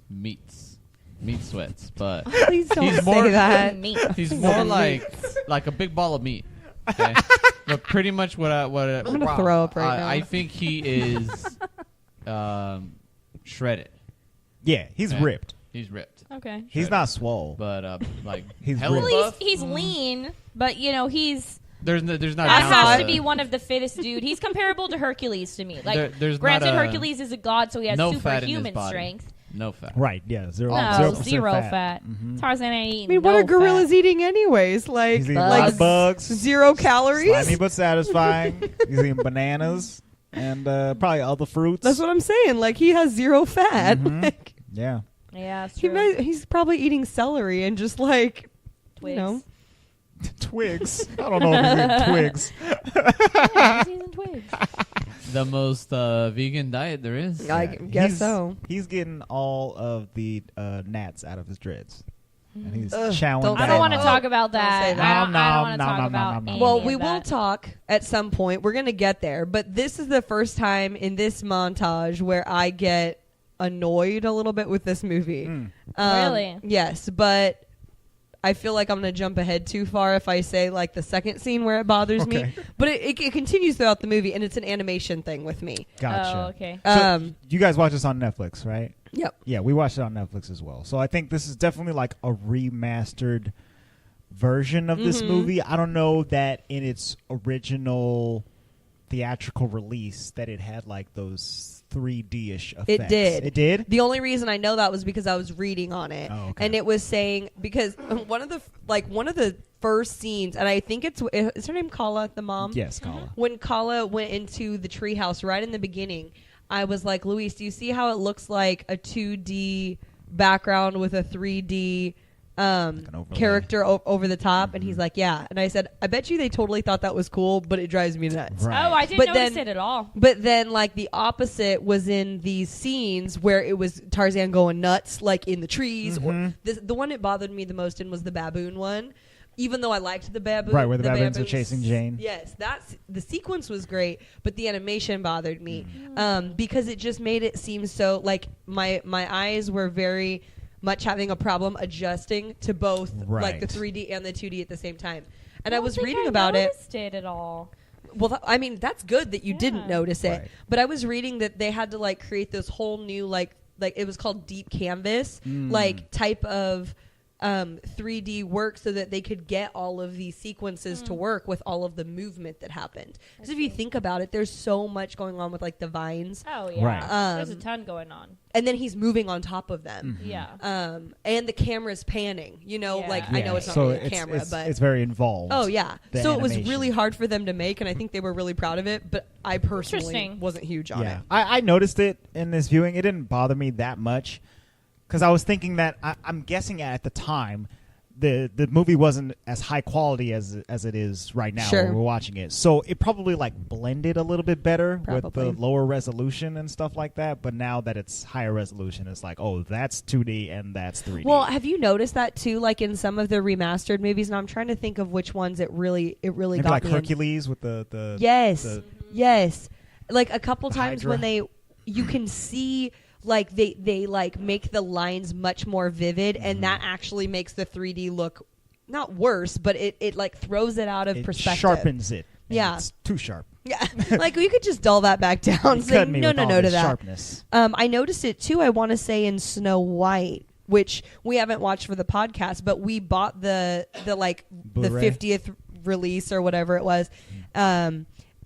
meat sweats, but Please don't He's say more- that. Meat. he's more like a big ball of meat. Okay? But pretty much what I'm gonna throw up right now. I think he is shredded. Yeah, he's Okay? ripped. He's ripped, Okay. He's not swole. but like He's hella ripped. Well, buff. he's lean, but he's There's not. that an has ounce to of- be one of the fittest dude. He's comparable to Hercules to me. Like, There's granted, not a- Hercules is a god, so he has no fat in his superhuman body. strength. No fat. Right, yeah. No, 0% zero fat. Mhm. Tarzan ain't eating. I mean, what no are gorillas fat. eating anyways? Like, He's eating Bugs. a lot of bugs. 0 calories? Slimy but satisfying. He's eating bananas and probably other fruits. That's what I'm saying. Like, he has 0 fat. Mhm. Like, Yeah. Yeah, that's he true. he's probably eating celery and just like, Twigs. you know. Twigs. I don't know if he's eating twigs. Yeah, he's eating twigs. The most vegan diet there is. I guess He's- so. He's getting all of the gnats out of his dreads. And he's Ugh, chowing don't I down don't want to Oh, talk about don't that. say that. I don't No, want to no, talk no, about no, no. any Well, of we will that. talk at some point. We're going to get there. But this is the first time in this montage where I get annoyed a little bit with this movie. Really? Yes, but I feel like I'm going to jump ahead too far if I say like the second scene where it bothers me. Okay. But it continues throughout the movie, and it's an animation thing with me. Gotcha. Oh, okay. So you guys watch this on Netflix, right? Yep. Yeah, we watched it on Netflix as well. So I think this is definitely like a remastered version of this Mhm. movie. I don't know that in its original theatrical release that it had like those 3D-ish effects. It did. It did? The only reason I know that was because I was reading on it, Oh, okay. and it was saying because one of the first scenes, and I think is her name Kala, the mom? Yes, Kala. When Kala went into the treehouse right in the beginning, I was like, Luis, do you see how it looks like a 2D background with a 3D an overlay. character over the top? And he's like, yeah. And I said, I bet you they totally thought that was cool, but it drives me nuts. Right. Oh, I didn't But notice then- it at all. But then, like, the opposite was in these scenes where it was Tarzan going nuts, like in the trees. Or Mhm. the one that bothered me the most in was the baboon one. Even though I liked the baboon, Right, where the baboons are baboons- chasing Jane. Yes, the sequence was great, but the animation bothered me Mm. because it just made it seem so like my eyes were very much having a problem adjusting to both like the Right. 3D and the 2D at the same time. And I I don't was think reading I about it. noticed it at all. Well, I mean, that's good that you didn't Yeah. notice it. Right. But I was reading that they had to like create this whole new like it was called deep canvas Mm. like type of 3D work so that they could get all of these sequences to work with all of the movement that happened. Because if you think about it, there's so much going on with like the vines, Oh yeah, Right. there's a ton going on. and then he's moving on top of them. Yeah. And the camera's panning. You know, Yeah. like I know Yeah, it's not so really a camera, but it's very involved. oh yeah. the So it was animation. really hard for them to make, and I think they were really proud of it. But I personally Interesting. wasn't huge on Yeah, it. I noticed it in this viewing. It didn't bother me that much because I was thinking that I'm guessing at the time the movie wasn't as high quality as it is right now Sure. when we're watching it. So it probably like blended a little bit better with Probably. the lower resolution and stuff like that. But now that it's higher resolution, it's like, oh, that's 2D and that's 3D. Well, have you noticed that too? Like in some of the remastered movies, and I'm trying to think of which ones it really maybe got like me. in. Hercules with the Yes, the- yes. Like a couple The times Hydra. when you can see like they like make the lines much more vivid, and that actually makes the 3D look not worse, but it like throws it out of it perspective. sharpens it. and Yeah. it's too sharp. Yeah, like you could just dull that back down. You Saying, cut me no, with no, all no to this that. sharpness. I noticed it too. I want to say in Snow White which we haven't watched for the podcast, but we bought the Blu-ray. 50th release or whatever it was.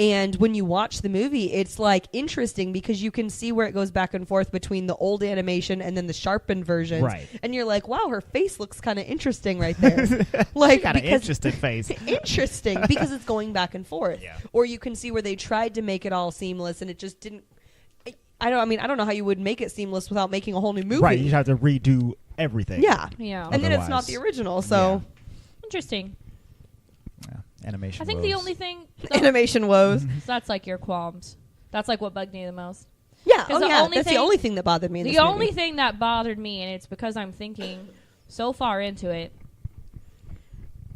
And when you watch the movie, it's like interesting because you can see where it goes back and forth between the old animation and then the sharpened versions. Right. And you're like, wow, her face looks kind of interesting right there. Like, Got an interesting face. Interesting because it's going back and forth. Yeah. Or you can see where they tried to make it all seamless and it just didn't. I don't know how you would make it seamless without making a whole new movie. Right, you have to redo everything. Yeah. Yeah. And then it's not Otherwise- the original, so Interesting. Yeah, animation. I think the woes. only thing animation woes. so that's like your qualms. That's like what bugged me the most. Yeah, 'Cause the only that's the thing- only thing that bothered me in The this only movie. thing that bothered me, and it's because I'm thinking so far into it,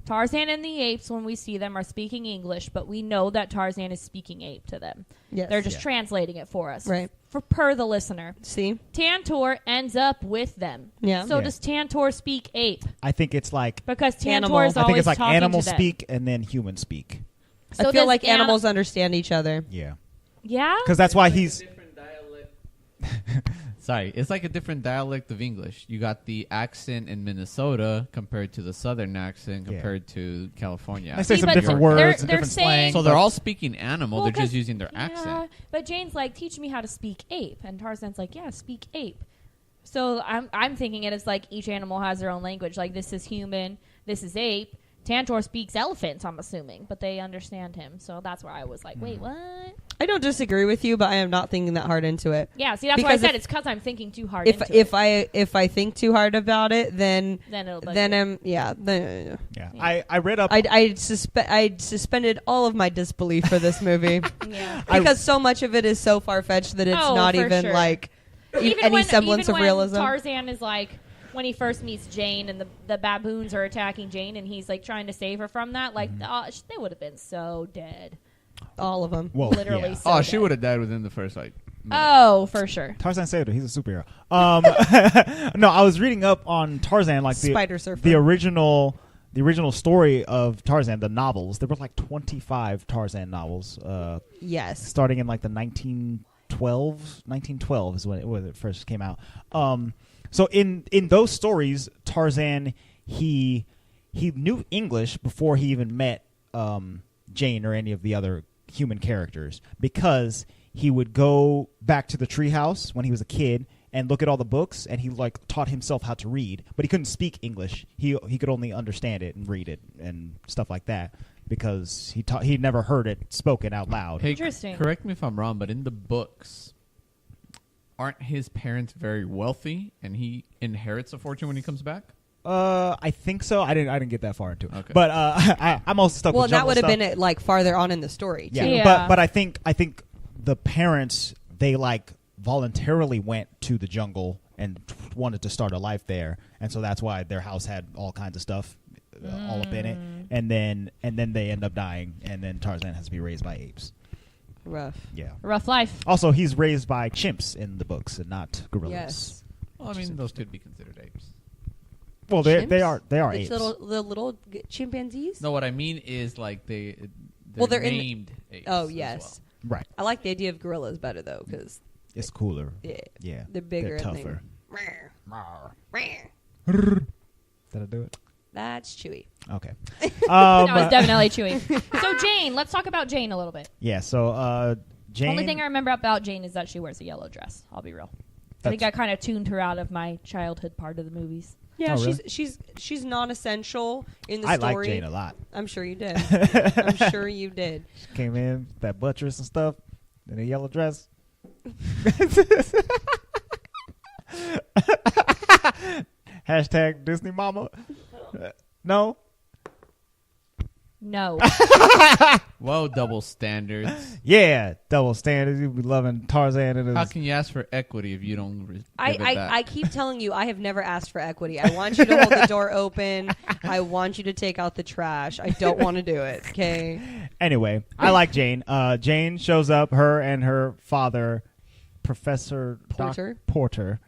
Tarzan and the apes, when we see them, are speaking English, but we know that Tarzan is speaking ape to them. Yes. They're just Yeah. translating it for us. Right. Per the listener. See? Tantor ends up with them. Yeah. So Yeah. does Tantor speak ape? I think it's like Because Animal. Tantor is I I always think it's like talking animal to them. speak and then human speak. So I feel does like animals understand each other. Yeah, Yeah? because that's why It's like he's. a different dialect. Sorry, it's like a different dialect of English. You got the accent in Minnesota compared to the southern accent Yeah. compared to California. I say See, some but different they're- words and they're different saying- slang. So they're all speaking animal. Well, they're just 'cause- using their yeah, accent. but Jane's like, teach me how to speak ape. And Tarzan's like, yeah, speak ape. So I'm thinking it is like each animal has their own language. Like this is human, this is ape. Tantor speaks elephant, I'm assuming, but they understand him. So that's where I was like, wait, what? I don't disagree with you, but I am not thinking that hard into it. Yeah, see, that's why I Because said if- it's because I'm thinking too hard If into it. if I think too hard about it, then Then it'll bug then you. I'm Yeah, Yeah. I read up. I suspended all of my disbelief for this movie Yeah. because so much of it is so far fetched that it's Oh, not for even sure. like Even any when- semblance even of when realism. Tarzan is like, when he first meets Jane and the baboons are attacking Jane and he's like trying to save her from that, like, they would have been so dead. All of them. Well, Literally yeah. so Oh, she dead. would have died within the first minute. Oh, for sure. Tarzan saved her. He's a superhero. No, I was reading up on Tarzan, like Spider Surfer. the original story of Tarzan, the novels. There were like 25 Tarzan novels, Yes. starting in like the 1912 is when it first came out. So in those stories, Tarzan he knew English before he even met Jane or any of the other human characters, because he would go back to the treehouse when he was a kid and look at all the books, and he like taught himself how to read, but he couldn't speak English. He could only understand it and read it and stuff like that, because he never heard it spoken out loud. Hey, Interesting. correct me if I'm wrong, but in the books, aren't his parents very wealthy, and he inherits a fortune when he comes back? I think so. I didn't get that far into it, Okay. but I'm also stuck. Well, with that jungle would have stuff. been like farther on in the story. Yeah, Too. Yeah. but I think the parents, they like voluntarily went to the jungle and wanted to start a life there, and so that's why their house had all kinds of stuff all up in it, and then they end up dying, and then Tarzan has to be raised by apes. Rough. Yeah. Rough life. Also, he's raised by chimps in the books and not gorillas. Yes. Well, I mean, those could be considered apes. Well, they Chimps? are It's apes. the little chimpanzees. No, what I mean is like they're Well, they're in the- named apes. Oh as yes. Right. I like the idea of gorillas better though, because It's cooler. yeah, Yeah. they're bigger. They're and they- tougher. Rawr. Did I do it? That's Chewy. Okay. That was definitely Chewy. So Jane, let's talk about Jane a little bit. Yeah. So Jane. Only thing I remember about Jane is that she wears a yellow dress. I'll be real. I think I kind of tuned her out of my childhood part of the movies. Yeah, Oh, really? she's non-essential in the I story. like Jane a lot. I'm sure you did. I'm sure you did. She came in with that buttress and stuff in a yellow dress. Hashtag Disney Mama. No. No. Whoa, double standards. Yeah, double standards. You be loving Tarzan and How his. can you ask for equity if you don't give it back? I keep telling you, I have never asked for equity. I want you to hold the door open. I want you to take out the trash. I don't want to do it. Okay. Anyway, I like Jane. Jane shows up. Her and her father, Professor Porter. Porter.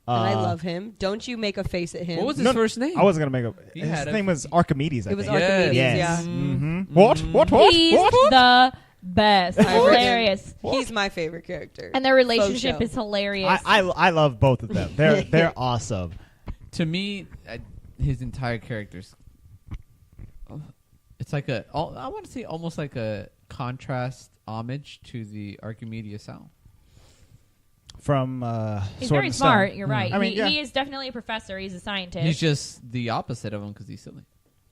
And I love him. Don't you make a face at him. What was his first name? I wasn't gonna make a. He His had a- name was Archimedes. I It was think. Archimedes, Yes. yeah. Mm-hmm. What? He's the best. I really- Hilarious. He's my favorite character. And their relationship show. is hilarious. I love both of them. They're awesome. To me, his entire character's. It's like I want to say almost like a contrast homage to the Archimedes sound. From He's Sword very and smart. Stone. You're right. I mean, he is definitely a professor. He's a scientist. He's just the opposite of him because he's silly.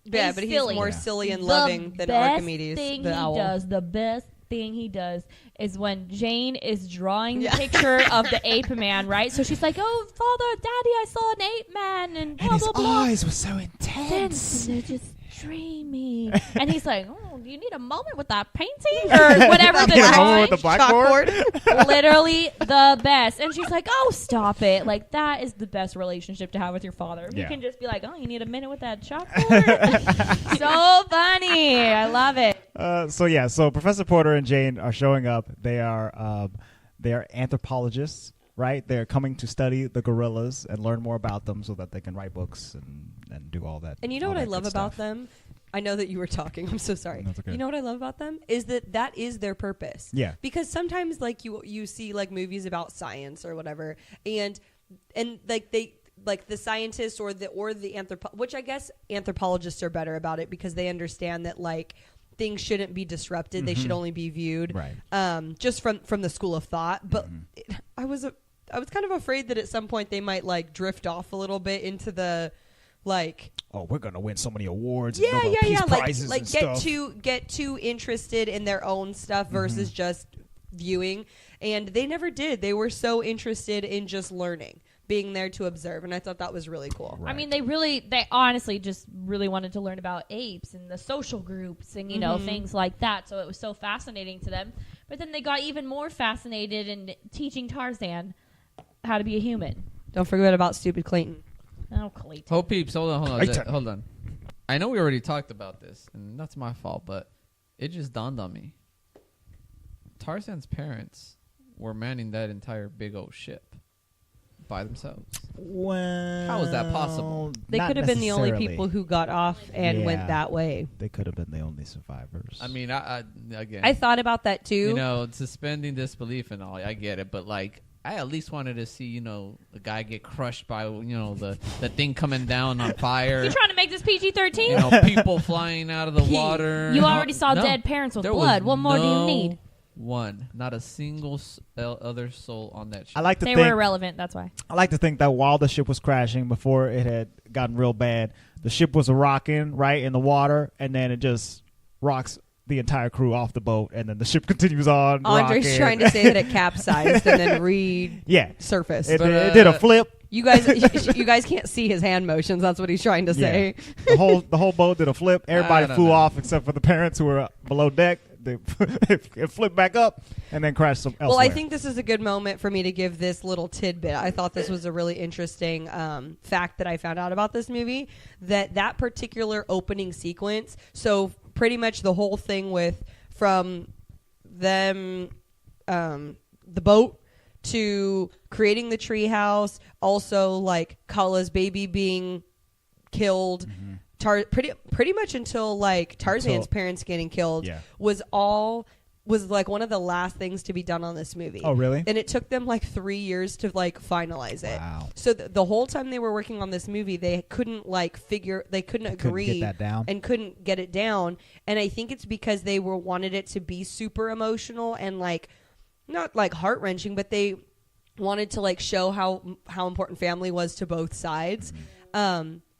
Yeah, He's but silly. he's more Yeah. silly and loving than Archimedes, the owl. The best thing he does is when Jane is drawing the picture of the ape man, right? So she's like, "Oh, Father, Daddy, I saw an ape man," and blah, And his blah, blah. eyes were so intense. And they're just dreamy. And he's like, "Oh, do you need a moment with that painting or whatever the Need a moment drawing?" with the blackboard? Literally the best. And she's like, "Oh, stop it!" Like that is the best relationship to have with your father. You Yeah. can just be like, "Oh, you need a minute with that chalkboard." So funny. I love it. So Professor Porter and Jane are showing up. They are anthropologists, right? They're coming to study the gorillas and learn more about them so that they can write books and do all that. And you know all what I that love good about stuff. them? I know that you were talking. I'm so sorry. That's okay. You know what I love about them is that is their purpose. Yeah. Because sometimes like you see like movies about science or whatever, and like they like the scientists or the which I guess anthropologists are better about it because they understand that like things shouldn't be disrupted. They should only be viewed Right. just from the school of thought. But I was kind of afraid that at some point they might like drift off a little bit into the like, oh, we're gonna win so many awards. yeah, and Nobel Peace like prizes and get stuff. too interested in their own stuff versus just viewing. And they never did. They were so interested in just learning, being there to observe, and I thought that was really cool. Right. I mean, they honestly just really wanted to learn about apes and the social groups and, you know, things like that. So it was so fascinating to them. But then they got even more fascinated in teaching Tarzan how to be a human. Don't forget about stupid Clayton. Oh, Clayton. Oh, peeps, hold on. Hey, Hold on. I know we already talked about this, and that's my fault, but it just dawned on me. Tarzan's parents were manning that entire big old ship by themselves. Well, How is that possible? They not could have been the only necessarily. people who got off and went Yeah. that way. They could have been the only survivors. I mean, again, I thought about that too. you know, suspending disbelief and all, I get it, but like, I at least wanted to see, you know, the guy get crushed by, you know, the thing coming down on fire. You trying to make this PG-13? You know, people flying out of the water. You and already all- saw No, dead parents with there blood. was What more do you no need? One, not a single other soul on that ship. I like to They think were irrelevant. That's why. I like to think that while the ship was crashing, before it had gotten real bad, the ship was rocking right in the water, and then it just rocks the entire crew off the boat, and then the ship continues on. Andre's rocking. trying to say that it capsized and then resurfaced. It, But, it did a flip. You guys can't see his hand motions. That's what he's trying to say. The whole boat did a flip. Everybody don't flew know. off except for the parents who were below deck. They it flipped back up and then crashed elsewhere. Well, I think this is a good moment for me to give this little tidbit. I thought this was a really interesting fact that I found out about this movie, that particular opening sequence, so pretty much the whole thing from them, the boat, to creating the treehouse, also like Kala's baby being killed, pretty much until like Tarzan's parents getting killed, was like one of the last things to be done on this movie. Oh, really? And it took them like 3 years to like finalize it. Wow. So the whole time they were working on this movie, they couldn't agree get that down. and couldn't get it down. And I think it's because they wanted it to be super emotional and like not like heart wrenching, but they wanted to like show how important family was to both sides.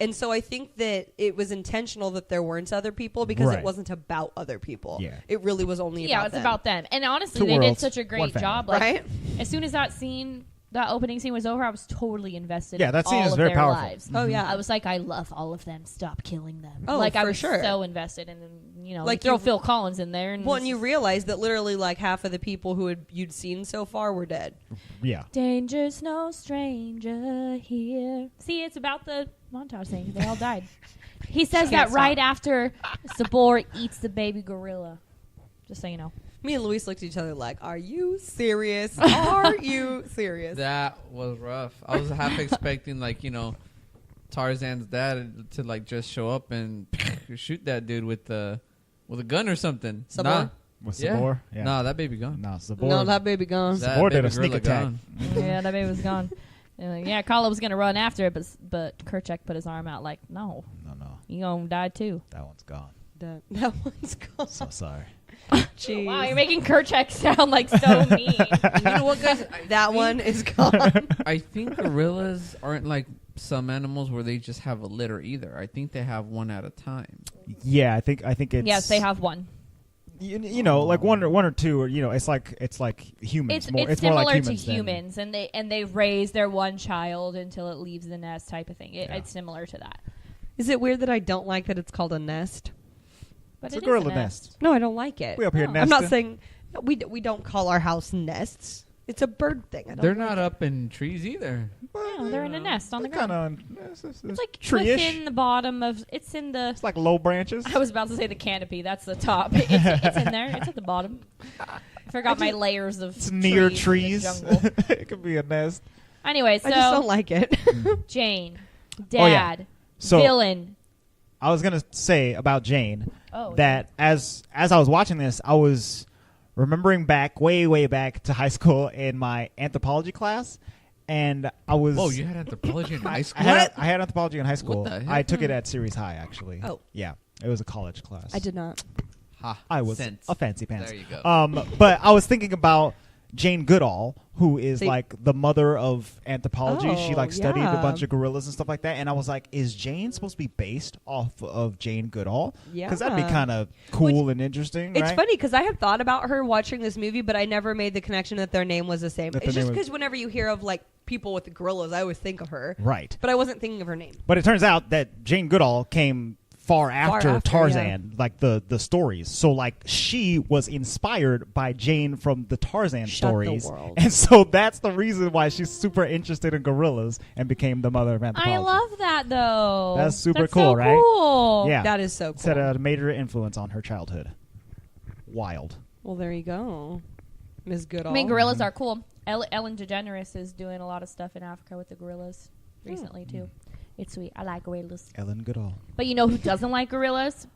And so I think that it was intentional that there weren't other people because Right. it wasn't about other people. Yeah. It really was only about It's them. about them. And honestly, Two they did worlds, such a one great family. job. Like, Right? as soon as that opening scene was over, I was totally invested Yeah, in that scene all is of very their powerful. lives. Oh, yeah. I was like, I love all of them. Stop killing them. Oh, like, I for was sure. so invested. And then, you know, Like, like throw you- Phil Collins in there. And Well, it's and you just, realize that literally like half of the people you'd seen so far were dead. Yeah. Danger's no stranger here. See, it's about the montage thing. They all died. He says that Can't right stop. after Sabor eats the baby gorilla. Just so you know. Me and Luis looked at each other like, "Are you serious? Are you serious?" That was rough. I was half expecting, like, you know, Tarzan's dad to like just show up and shoot that dude with a gun or something. Sabor? Nah. With Sabor? Yeah. Nah, that baby gone. No, Sabor. No, that baby gone. That Sabor did baby a sneak gorilla attack. gone. Yeah, that baby was gone. And like, yeah, Carla was gonna run after it, but Kerchak put his arm out like, no, you gonna die too. That one's gone. That one's gone. So sorry. Jeez. Wow, you're making Kerchak sound like so mean. You know what, guys? That one is gone. I think gorillas aren't like some animals where they just have a litter either. I think they have one at a time. Yeah, I think it's. Yes, they have one. You know, like one or two, or it's like humans. It's more similar like to humans than- humans, and they raise their one child until it leaves the nest, type of thing. Yeah. It's similar to that. Is it weird that I don't like that it's called a nest? But It's it a is gorilla nest. No, I don't like it. We up here No. I'm not nesting. saying we don't call our house nests. It's a bird thing. I don't They're like not it. up in trees either. Yeah, they're in a nest on the ground. It's It's like tree-ish. within the bottom of. It's in the. It's like low branches. I was about to say the canopy. That's the top. It's in there. It's at the bottom. I forgot my layers of. It's near in the trees. jungle. It could be a nest. Anyway, so I just don't like it. Jane, Oh, yeah. Dad, So villain. I was gonna say about Jane Oh, that as I was watching this, I was remembering back way back to high school in my anthropology class, and I was. Whoa, you had anthropology in high school? I had anthropology in high school. What the heck? I took it at Series High, actually. Oh. Yeah, it was a college class. I did not. Ha, I was sense. a fancy pants. There you go. But I was thinking about Jane Goodall, who is See- like the mother of anthropology. She like studied a yeah. bunch of gorillas and stuff like that. And I was like, is Jane supposed to be based off of Jane Goodall? Because that'd be Yeah. kind of cool and interesting, It's right? funny because I have thought about her watching this movie, but I never made the connection that their name was the same. That It's their just name was- because whenever you hear of like people with gorillas, I always think of her. Right. But I wasn't thinking of her name. But it turns out that Jane Goodall came far after, after, Tarzan, like the stories. So like she was inspired by Jane from the Tarzan Shut the stories. world. And so that's the reason why she's super interested in gorillas and became the mother of anthropology. I love that though. That's super That's cool, so right? Cool. Yeah. That is so cool. Said a major influence on her childhood. Wild. Well, there you go, Ms. Goodall. I mean, gorillas are cool. Ellen DeGeneres is doing a lot of stuff in Africa with the gorillas recently too. It's sweet. I like gorillas. Ellen Goodall. But you know who doesn't like gorillas?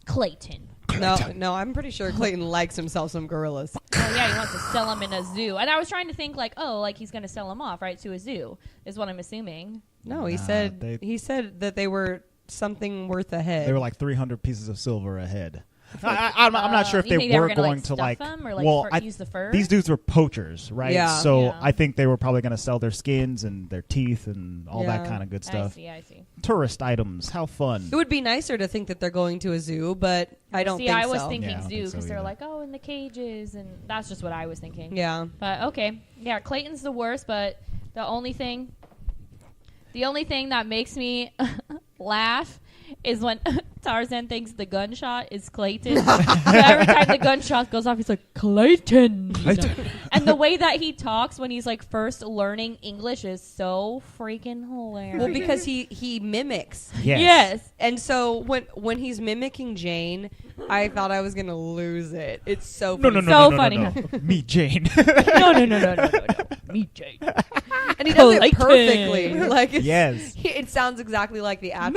Clayton. No, I'm pretty sure Clayton likes himself some gorillas. Oh yeah, he wants to sell them in a zoo. And I was trying to think like, oh, like he's going to sell them off, right, to a zoo, is what I'm assuming. No, he Nah, said they- that they were something worth a head. They were like 300 pieces of silver a head. I'm not sure if You they think they were were gonna, going like, to stuff like. them or, like, well, use the fur? These dudes were poachers, right? Yeah. So Yeah. I think they were probably going to sell their skins and their teeth and all that Yeah. kind of good stuff. I see. Tourist items. How fun. It would be nicer to think that they're going to a zoo, but I don't See, think I was so. thinking Yeah, I don't zoo think so because they're either. like, oh, in the cages, and that's just what I was thinking. Yeah. But okay, yeah, Clayton's the worst. But the only thing that makes me laugh is when Tarzan thinks the gunshot is Clayton. So every time the gunshot goes off, he's like, Clayton. And the way that he talks when he's like first learning English is so freaking hilarious. Well, because he mimics. Yes. And so when he's mimicking Jane, I thought I was gonna lose it. It's so No, funny. no, no, So no, no, funny. no, no. Meet Jane. no. Me, Jane. And he does it Clayton. perfectly. Like it's, Yes. it sounds exactly like the actor.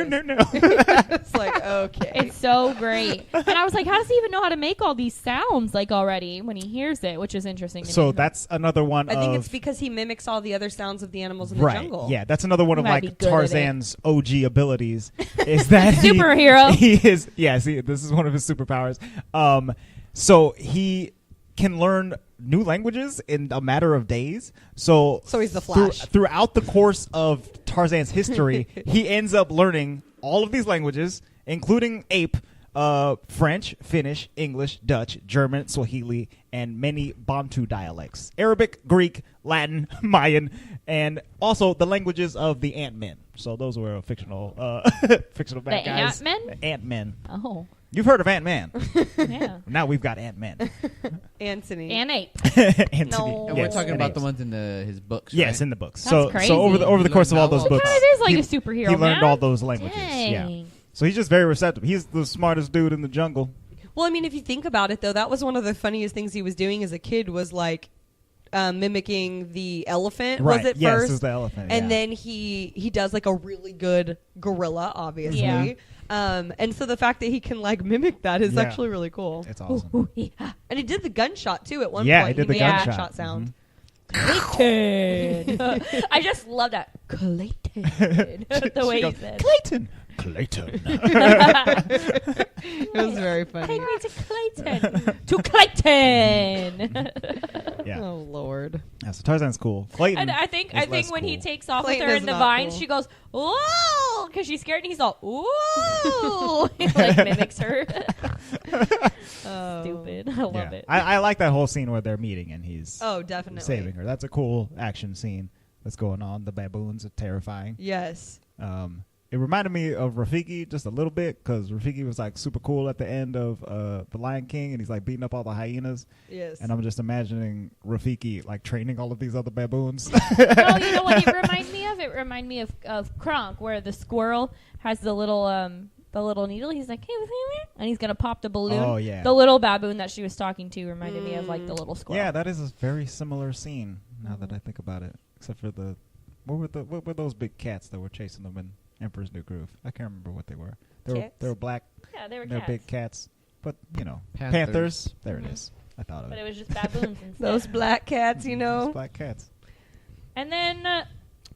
No. It's like okay. It's so great. And I was like, how does he even know how to make all these sounds like already when he hears it, which is interesting to So me. that's another one I think of it's because he mimics all the other sounds of the animals in the right. jungle. Yeah, that's another one He of might be like good at Tarzan's OG abilities. Is that Superhero. He is. Yeah. See, this is one of his superpowers. So he can learn new languages in a matter of days. So So he's the Flash. Throughout the course of Tarzan's history, he ends up learning all of these languages, including ape, French, Finnish, English, Dutch, German, Swahili, and many Bantu dialects: Arabic, Greek, Latin, Mayan, and also the languages of the Ant-Men. So those were fictional bad guys. Ant-Men? Ant-Men. Oh, You've heard of Ant-Man. yeah. Now we've got Ant-Man. Anthony. And ape. Anthony. No. And Yes, we're talking and about the apes. ones in his books. Yes, right? in the books. That's So over the He course of all learned those all books, Kind of is like he- a superhero. he learned man. all those languages. Yeah. Dang. So he's just very receptive. He's the smartest dude in the jungle. Well, I mean, if you think about it, though, that was one of the funniest things he was doing as a kid was like mimicking the elephant. Right. Was it Yes, first? it was the elephant. And yeah. then he does like a really good gorilla, obviously. Yeah. And so the fact that he can like mimic that is Yeah. actually really cool. It's awesome. Ooh, yeah. And he did the gunshot too at one Yeah, point. he did the made a gunshot. sound. Clayton. I just love that. Clayton. The way he said. Clayton. Clayton. It was very funny. Take me to Clayton. To Clayton. Yeah. Oh Lord. Yeah, so Tarzan's cool. Clayton. And I think less when he cool. takes off Clayton with her is in the not vine, cool. she goes, "Whoa!" because she's scared, and he's all, "Whoa!" He like mimics her. Stupid. I love it. I like that whole scene where they're meeting and he's Definitely saving her. That's a cool action scene that's going on. The baboons are terrifying. Yes. It reminded me of Rafiki just a little bit because Rafiki was like super cool at the end of The Lion King and he's like beating up all the hyenas. Yes. And I'm just imagining Rafiki like training all of these other baboons. Oh, you know what it reminds me of? It reminds me of Kronk, where the squirrel has the little needle. He's like, "Hey, what's in there?" And he's gonna pop the balloon. Oh, yeah. The little baboon that she was talking to reminded me of like the little squirrel. Yeah, that is a very similar scene now that I think about it. Except for what were those big cats that were chasing them in Emperor's New Groove? I can't remember what they were. They were black. Yeah, they were They're cats. big cats. But, Panthers. Panthers. There it is. I thought of But it. it was just baboons instead. Those black cats, you know. Those black cats. And then,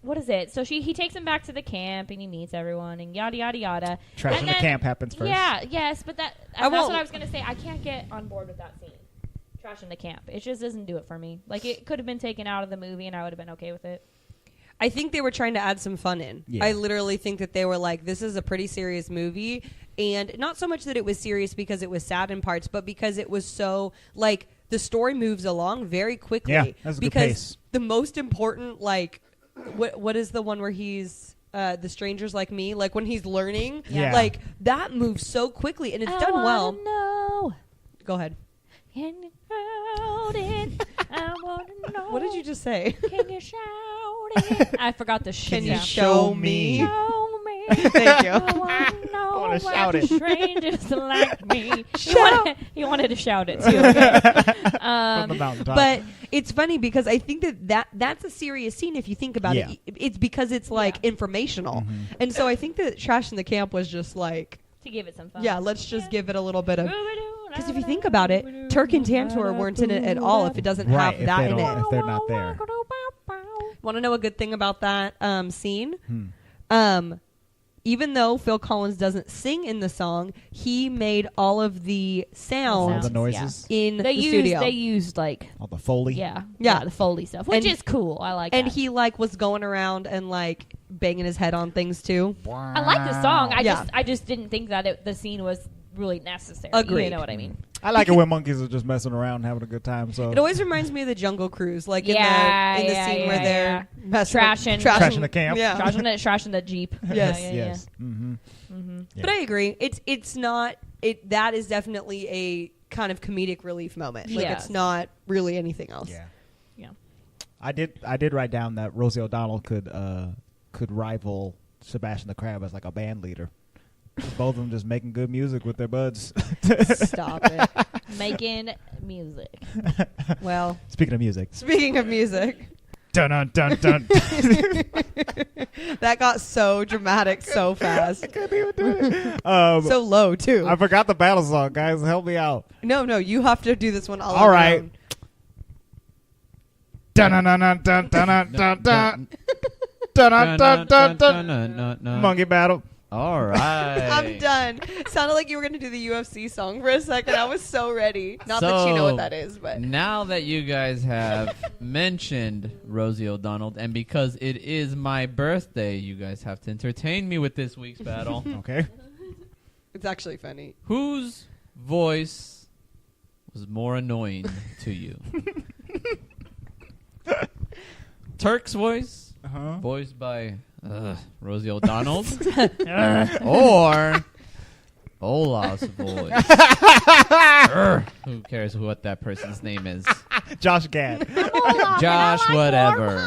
what is it? So he takes him back to the camp and he meets everyone and yada yada yada. Trash And in the then- camp happens first. Yeah, yes, but that's won't- what I was gonna say. I can't get on board with that scene. Trash in the camp. It just doesn't do it for me. Like it could have been taken out of the movie and I would have been okay with it. I think they were trying to add some fun in. Yeah. I literally think that they were like, this is a pretty serious movie. And not so much that it was serious because it was sad in parts, but because it was so, like, the story moves along very quickly. Yeah, that's a good because pace. the most important, like, what is the one where he's, The Strangers Like Me? Like, when he's learning, Yeah. like, that moves so quickly, and it's I done well. wanna know. Go ahead. Can you shout it? I wanna know. What did you just say? Can you shout it? I forgot the shit. Can you sound. show me? Show me. Thank you. I wanna know I wanna why shout the it. strangers like me. He wanted to shout it too. From the Okay. mountaintop. But it's funny because I think that's a serious scene if you think about Yeah. it. It's because it's like informational. And so I think that Trash in the Camp was just like, To give it some fun. yeah, let's just give it a little bit of. Because if you think about it, Turk and Tantor weren't in it at all if it doesn't Right, have if that they in don't- it. if they're not there. Want to know a good thing about that scene? Hmm. Even though Phil Collins doesn't sing in the song, he made all of the All sounds the noises, in They the studio. used like all the Foley. yeah Yeah. the Foley stuff, which And- is cool. I like and that. he like was going around and like banging his head on things too. I like the song. Yeah. I just didn't think that the scene was really necessary. Agreed. You know what I mean? I like it when monkeys are just messing around and having a good time. So It always reminds me of the Jungle Cruise, like Yeah, in the yeah, scene yeah, where they're Trashing- Trashing the camp. Yeah. Trashing the Jeep. Yes. Yeah. yes. Mm-hmm. Yeah. But I agree. It's not it. That is definitely a kind of comedic relief moment. Like Yes. it's not really anything else. Yeah. Yeah. I did write down that Rosie O'Donnell could rival Sebastian the Crab as like a band leader. Both of them just making good music with their buds. Stop it. Making music. Well, Speaking of music, speaking of music, dun dun dun dun. that got so dramatic so fast, Can't even do it. so low too. I forgot the battle song, guys. Help me out. No, you have to do this one all All on your right. own. Dun dun dun dun dun dun dun dun dun dun dun. Monkey battle. All right. I'm done. Sounded like you were gonna do the UFC song for a second. I was so ready. Not that you know what that is, but Now that you guys have mentioned Rosie O'Donnell, and because it is my birthday, you guys have to entertain me with this week's battle. Okay. it's actually funny. Whose voice was more annoying to you? Turk's voice, voiced by Rosie O'Donnell, or Olaf's voice. Who cares what that person's name is? Josh Gad. Josh, whatever.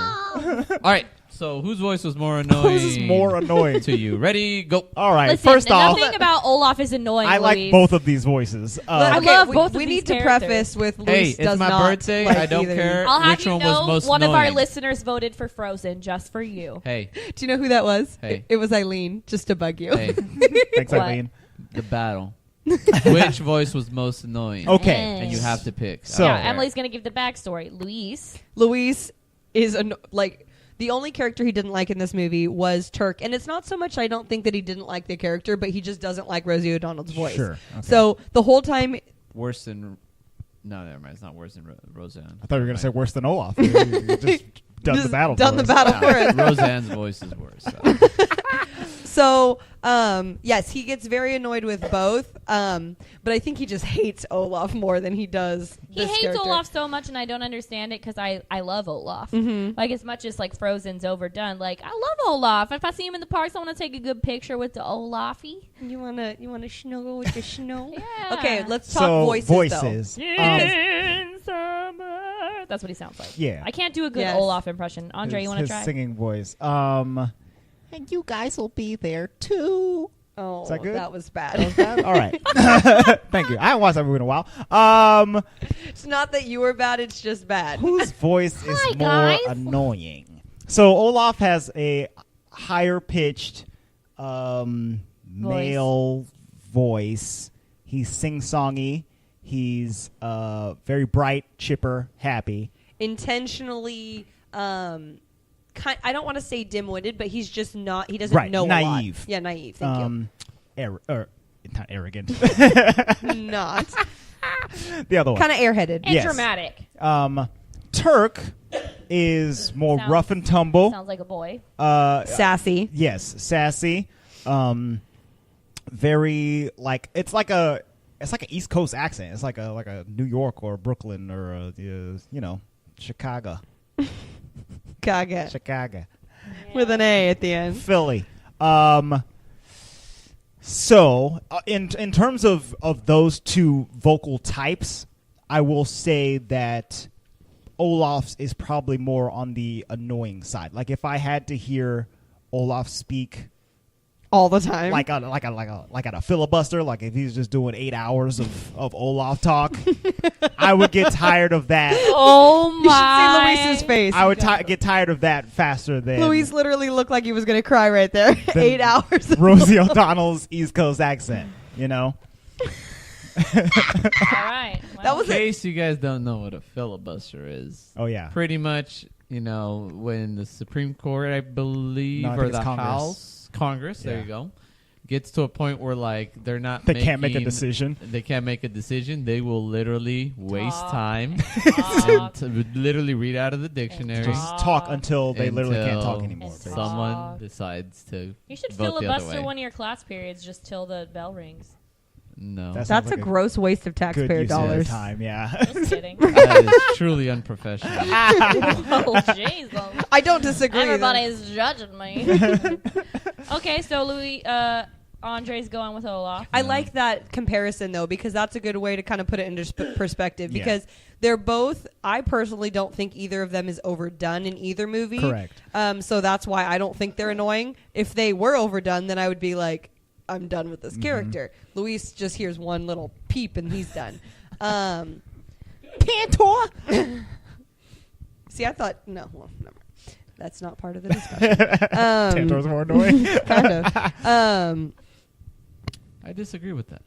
All right. So, whose voice was more annoying? Who's more annoying? to you? Ready? Go. All right. Listen, First off, nothing about Olaf is annoying. I like Louise. both of these voices. I Okay, love we, both of we these need to characters. preface with Hey, Luis it's does my not birthday. like I don't either. care I'll have which you one know was most one annoying. of our listeners voted for Frozen just for you. Hey, Do you know who that was? Hey. It was Eileen, just to bug you. hey, Thanks, What? Eileen. the battle. Which voice was most annoying? Okay. And you have to pick. So- yeah, I don't care. Emily's gonna give the backstory. Luis. Luis is like the only character he didn't like in this movie was Turk, and it's not so much I don't think that he didn't like the character, but he just doesn't like Rosie O'Donnell's voice. Sure. Okay. So the whole time, Worse than. No, never mind. It's not worse than Roseanne. I thought you were going to say worse than Olaf. You just done the battle. done for the us. battle for us. Roseanne's voice is worse. So, So. yes, he gets very annoyed with both, but I think he just hates Olaf more than he does He this hates character. Olaf so much, and I don't understand it because I love Olaf. Mhm. Like, as much as, like, Frozen's overdone, like, I love Olaf. If I see him in the parks, I want to take a good picture with the Olafy. You wanna snuggle with the snow? Yeah. Okay, let's talk So voices. Though. In summer. That's what he sounds like. Yeah. I can't do a good Yes. Olaf impression. Andre, you want to his try? singing voice. And you guys will be there too. Oh, Is that good? that was bad. That was bad? All right. Thank you. I haven't watched that movie in a while. It's not that you were bad; it's just bad. Whose voice is Hi, more guys. annoying? So Olaf has a higher pitched male voice. He's sing-songy. He's very bright, chipper, happy. Intentionally, I don't want to say dim-witted, but he's just not. He doesn't know naive. a lot. Yeah, naive. Thank Not arrogant. you. Not The other one. kind of airheaded. And Yes. dramatic. Turk is more Sounds- rough and tumble. Sounds like a boy. Sassy. Yes, sassy. Very like it's like an East Coast accent. It's like a New York or Brooklyn or Chicago. Gaga. Chicago. With an A at the end. Philly. So in terms of those two vocal types, I will say that Olaf's is probably more on the annoying side. Like if I had to hear Olaf speak All the time. like at a filibuster, like if he's just doing 8 hours of Olaf talk, I would get tired of that. Oh you should my! see Luis's face. I would get tired of that faster than Luis literally looked like he was going to cry right there. 8 hours. Rosie O'Donnell's East Coast accent. You know. All right. Well, That was In it. case you guys don't know what a filibuster is, Oh yeah. pretty much, when the Supreme Court, I believe, No, I or think it's the Congress. Congress, there Yeah. you go, gets to a point where like they're not. They can't make a decision. They can't make a decision. They will literally waste Talk. time Talk. to literally read out of the dictionary. Just talk until they literally can't talk until anymore. And basically. Someone Talk. decides to. You should vote the other filibuster way. one of your class periods just till the bell rings. No, That's- That's Sounds a like a gross waste of Good taxpayer use dollars. of time. Yeah. Just kidding. that is truly unprofessional. Oh, jeez. I don't disagree. though. Everybody's judging me. Okay, so Andre's going with Olaf. I like that comparison though, because that's a good way to kind of put it into perspective. Yeah. Because they're both. I personally don't think either of them is overdone in either movie. Correct. So that's why I don't think they're annoying. If they were overdone, then I would be like, I'm done with this character. Luis just hears one little peep and he's done. Pantor. See, I thought no. Well, never mind. That's not part of the discussion. Pantor's more annoying. kind of. I disagree with that.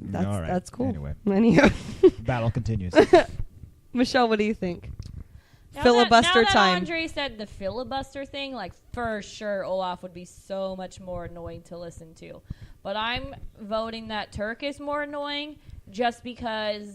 That's All right. that's cool. Anyway. Anyhow. Battle continues. Michelle, what do you think? Now Filibuster that time. Andre said the filibuster thing, like for sure Olaf would be so much more annoying to listen to. But I'm voting that Turk is more annoying just because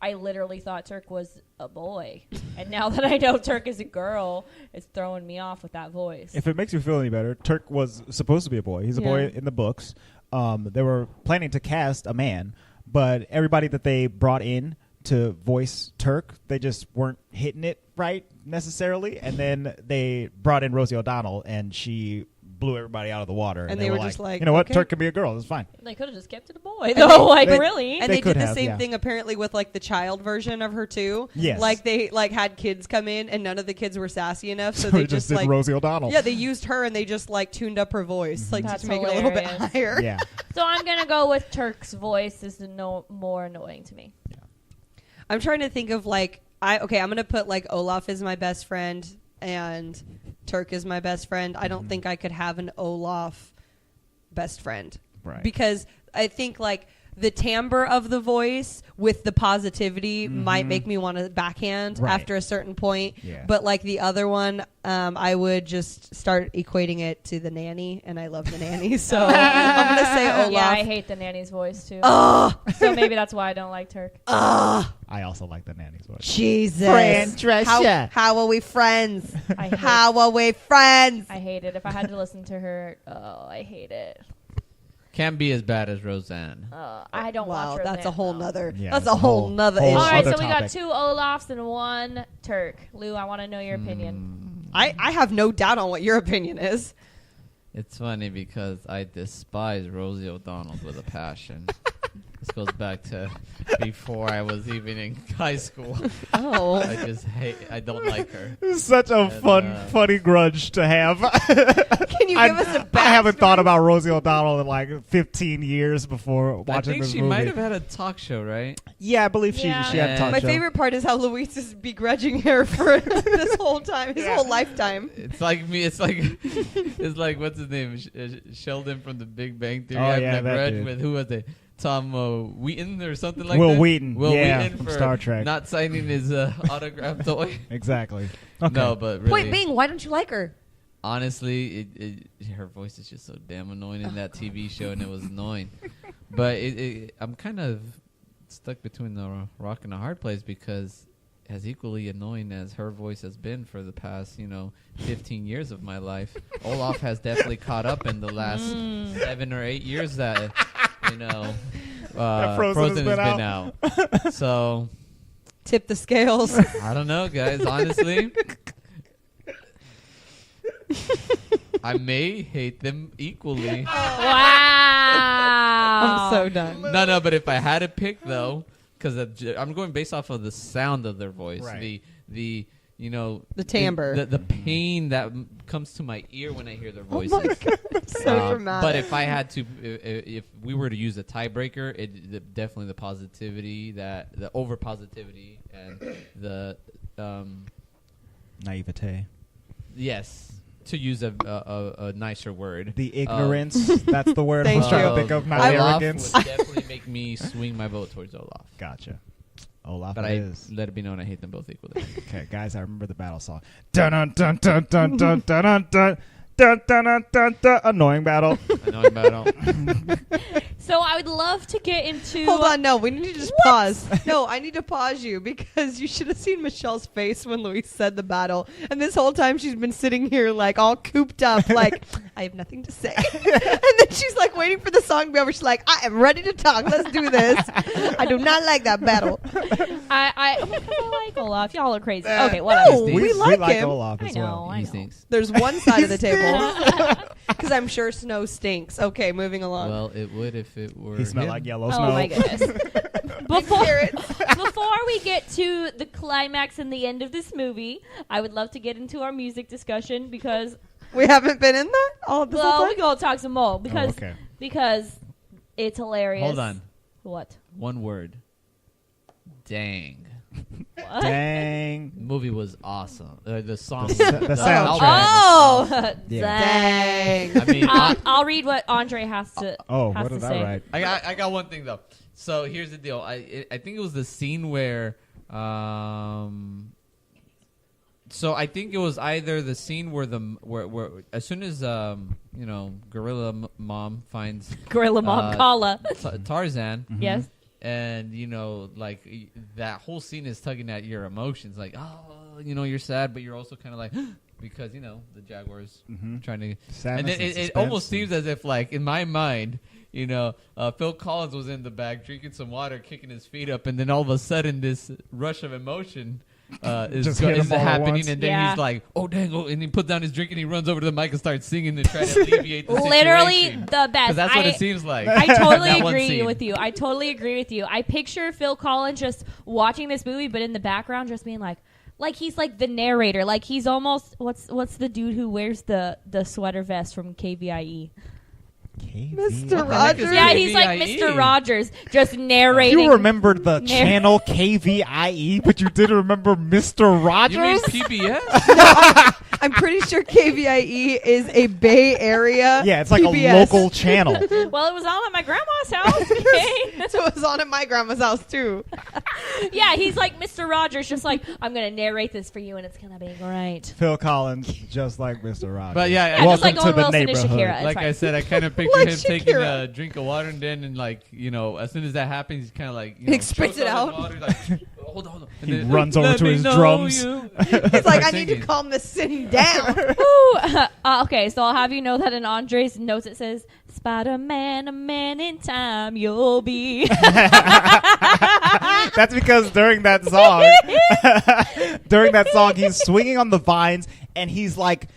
I literally thought Turk was a boy. And now that I know Turk is a girl, it's throwing me off with that voice. If it makes you feel any better, Turk was supposed to be a boy. He's a boy in the books. They were planning to cast a man, but everybody that they brought in to voice Turk, they just weren't hitting it right necessarily. And then they brought in Rosie O'Donnell, and she blew everybody out of the water. And they were just like, you know what? okay. Turk can be a girl. It's fine. They could have just kept it a boy, though. Really? And They they could did the have, same yeah. thing apparently with like the child version of her too. Yes. Like they like had kids come in and none of the kids were sassy enough, so So they they just just did like Rosie O'Donnell. yeah, they used her and they just like tuned up her voice, like That's just make it a little bit hilarious. higher. Yeah. So I'm going to go with Turk's voice is more annoying to me. I'm trying to think of like I'm gonna put like Olaf is my best friend and Turk is my best friend. I don't think I could have an Olaf best friend. Right. Because I think like the timbre of the voice with the positivity might make me want to backhand after a certain point. Yeah. But like the other one, I would just start equating it to the nanny, and I love the nanny. So I'm going to say Olaf. Yeah, I hate the nanny's voice too. Oh, So maybe that's why I don't like Turk. oh, I also like the nanny's voice. Jesus. Francia. How are we friends? I hate, How are we friends? I hate it. If I had to listen to her, I hate it. Can't be as bad as Roseanne. I don't watch her. That's a whole nother. Yeah, that's it's a whole nother whole issue. All right, other so we got topic. 2 Olafs and 1 Turk. Lou, I want to know your opinion. I have no doubt on what your opinion is. It's funny because I despise Rosie O'Donnell with a passion. This goes back to before I was even in high school. Oh. I don't like her. This is such a funny grudge to have. Can you give us a I haven't backstory? thought about Rosie O'Donnell in like 15 years before I watching think this she movie. might have had a talk show, right? Yeah, I believe she Yeah. had a talk My show. favorite part is how Luis is begrudging her for this whole time, his whole lifetime. It's like me. It's like what's his name? Sheldon from The Big Bang Theory. Oh, I yeah, have that grudge dude. with who was it? Tom Wheaton or something like Will that. Wheaton, Will yeah, Wheaton from for Star Trek. not signing his autograph toy. Exactly. Okay. No, but really, Point being, why don't you like her? honestly, her voice is just so damn annoying in that TV show, and it was annoying. But I'm kind of stuck between the rock and a hard place because as equally annoying as her voice has been for the past, 15 years of my life, Olaf has definitely caught up in the last 7 or 8 years that, Frozen has been out. So, Tip the scales. I don't know, guys. Honestly, I may hate them equally. Wow. I'm so done. No, but if I had to pick, though, because I'm going based off of the sound of their voice, Right. the timbre. the pain that comes to my ear when I hear their voices. Oh my God, that's so dramatic. But if I had to, if we were to use a tiebreaker, definitely the positivity, the over positivity, and the Naivete. yes, to use a nicer word, The ignorance. That's the word I Thank was trying you. to think of. Not Olaf arrogance. would definitely make me swing my vote towards Olaf. Gotcha. Olaf But it I is. let it be known I hate them both equally. Okay, guys, I remember the battle song. Dun dun dun dun dun dun dun dun dun dun dun dun dun. Annoying battle. Annoying battle. So I would love to get into. Hold on, no, we need to just pause. No, I need to pause you because you should have seen Michelle's face when Luis said the battle. And this whole time she's been sitting here like all cooped up, like, I have nothing to say. And then she's like waiting for the song to be over. She's like, I am ready to talk. Let's do this. I do not like that battle. I like Olaf. Y'all are crazy. Okay, whatever. No, we like him. Olaf I as know. well. I He know. stinks. There's one side of the table. Because I'm sure snow stinks. Okay, moving along. Well, it would if it were. He smelled him. like yellow Oh snow. my goodness. And Before carrots. before we get to the climax and the end of this movie, I would love to get into our music discussion because We haven't been in that all this whole well, time? we gonna talk some more because okay. because it's hilarious. Hold on. What? One word. Dang. What? Dang. The movie was awesome. The song. The soundtrack. Oh, Yeah. Dang. I mean, I'll read what Andre has to. Oh, has what to did say. I write? I got one thing though. So here's the deal. I think it was the scene where so I think it was either the scene where where as soon as Gorilla Mom finds Gorilla Mom Uh, Kala. Tarzan, Yes. and like that whole scene is tugging at your emotions, like you're sad, but you're also kind of like because the Jaguars trying to. Sadness And then it suspense almost and- seems as if, like, in my mind, Phil Collins was in the back drinking some water, kicking his feet up, and then all of a sudden this rush of emotion Just hit him all at happening, once. and then Yeah. he's like, "Oh dang!" And he puts down his drink and he runs over to the mic and starts singing to try to alleviate the Literally situation. the best. 'Cause that's what it seems like. I totally That one agree scene. with you. I totally agree with you. I picture Phil Collins just watching this movie, but in the background, just being like he's like the narrator. Like he's almost what's the dude who wears the sweater vest from KVIE? Mr. What the heck is Rogers? Yeah, he's like KVIE? Mr. Rogers, just narrating. You remembered the channel KVIE, but you didn't remember Mr. You mean Rogers? PBS? I'm pretty sure KVIE is a Bay Area. Yeah, it's like PBS. a local channel. Well, it was all at my grandma's house. Okay. So it was on at my grandma's house too. Yeah, he's like Mr. Rogers, just like, I'm going to narrate this for you and it's going to be great. Phil Collins, just like Mr. Rogers. But yeah, Yeah, just like welcome to Owen the Wilson and neighborhood. Shakira. It's like fine. I said, I kind of picture Like him taking Shakira. a drink of water and then, and like, you know, as soon as that happens, he's kind of like, you He know, spits chokes it on his out. water, like, hold on. And He then, runs over "Let to me his know drums." you." He's like, I need to Singing. calm this city down. Ooh. Okay, so I'll have you know that in Andre's notes it says, Spider-Man, a man in time you'll be. That's because during that song, he's swinging on the vines and he's like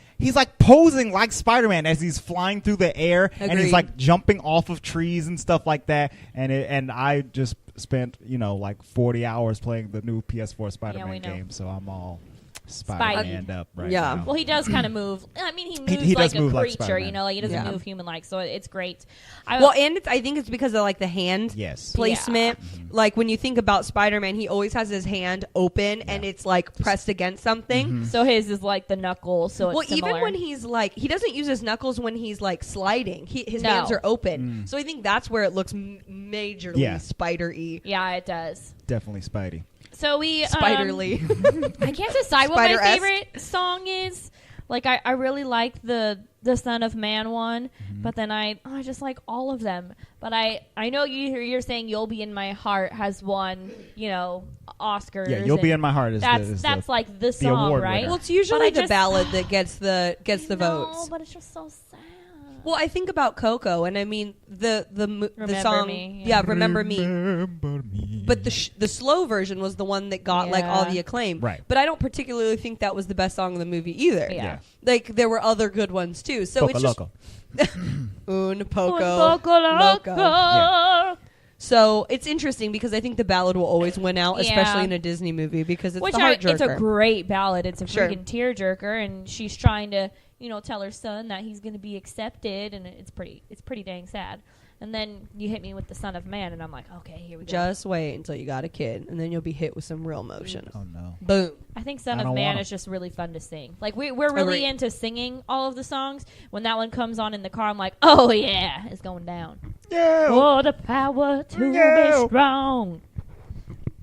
posing like Spider-Man as he's flying through the air and he's Agreed. like jumping off of trees and stuff like that. And I just spent like 40 hours playing the new PS4 Spider-Man we know. game, so I'm all Spider-Man up right Yeah. now. Well, he does kind of move. I mean, he moves he like does a move like creature, Spider-Man. you know, like he doesn't Yeah. move human-like, so it's great. Well, and I think it's because of like the hand Yes. placement. Like when you think about Spider-Man, he always has his hand open and it's like pressed against something. so his is like the knuckle, so it's Well, similar. even when he's like, he doesn't use his knuckles when he's like sliding. His No. hands are open. So I think that's where it looks majorly Yeah. spider-y. Yeah, it does. Definitely Spidey. So we Spiderly. I can't decide what my Spider-esque. favorite song is. Like I really like the Son of Man one, but then I just like all of them. But I know you're saying You'll Be in My Heart has won, you know, Oscars. Yeah, You'll Be in My Heart is that's like the song, award right? winner. Well, it's But usually I the just- ballad that gets the No, votes. but it's just so sad. Well, I think about Coco, and I mean the Remember song, Me, yeah, yeah. Remember Me. Remember me. But the slow version was the one that got like all Yeah. the acclaim. Right. But I don't particularly think that was the best song in the movie either. Yeah. Like there were other good ones too. So Poco it's just Loco. Un poco Un poco loco. Yeah. So it's interesting because I think the ballad will always win out, Yeah. especially in a Disney movie because it's Which the heart it's a jerker. great ballad. It's a Sure. freaking tearjerker, and she's trying to, you know, tell her son that he's going to be accepted, and it's pretty dang sad. And then you hit me with the Son of Man, and I'm like, okay, here we go. Just wait until you got a kid, and then you'll be hit with some real emotion. Oh no. Boom. I think Son I of don't Man want 'em. is just really fun to sing. Like we're really Agreed. into singing all of the songs. When that one comes on in the car, I'm like, oh yeah, it's going down. Yeah. Oh, the power to Yeah. be strong.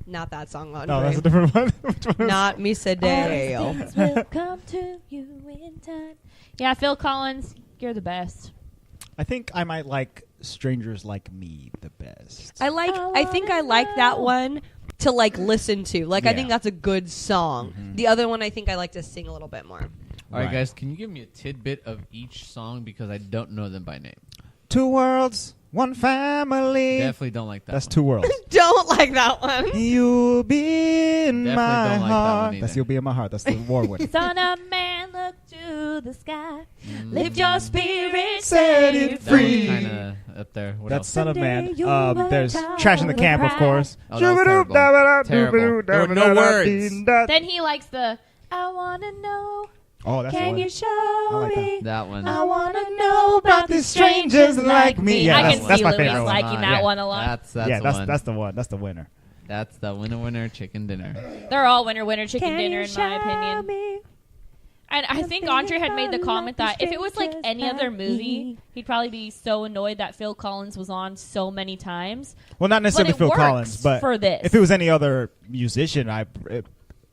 Not that song, No, Andre. that's a different one. Which one is- Not me All today. these things will come to you in time. Yeah, Phil Collins, you're the best. I think I might like Strangers Like Me the best. I think I like that one to like listen to. Like I Yeah. think that's a good song. The other one I think I like to sing a little bit more. All right, Right. guys, can you give me a tidbit of each song because I don't know them by name? Two worlds, one family. Definitely don't like that. That's one. two worlds. Don't like that one. You'll be in Definitely my don't like that heart. one either. That's You'll Be in My Heart. That's the war winner. Son of man, look to the sky. Lift your spirit, Set it That one's free. kind of up there. What That's else? Son of Man. Someday you'll There's work Trash in the out Camp, of the course. Oh, that was terrible. There were no words. Then he likes the I wanna know. Oh, that's the Can one. you show like that. me? That one. I wanna know about the strangers like me. Yeah, I that's- can that's see my Louis favorite one. liking that Yeah. one a lot. That's Yeah, the that's one. that's the one. That's the winner. That's the winner chicken dinner. They're all winner chicken Can dinner you in my show opinion. me? And I think Andre had made the comment that if it was like any other movie, he'd probably be so annoyed that Phil Collins was on so many times. Well, not necessarily it Phil works Collins, but for this. if it was any other musician,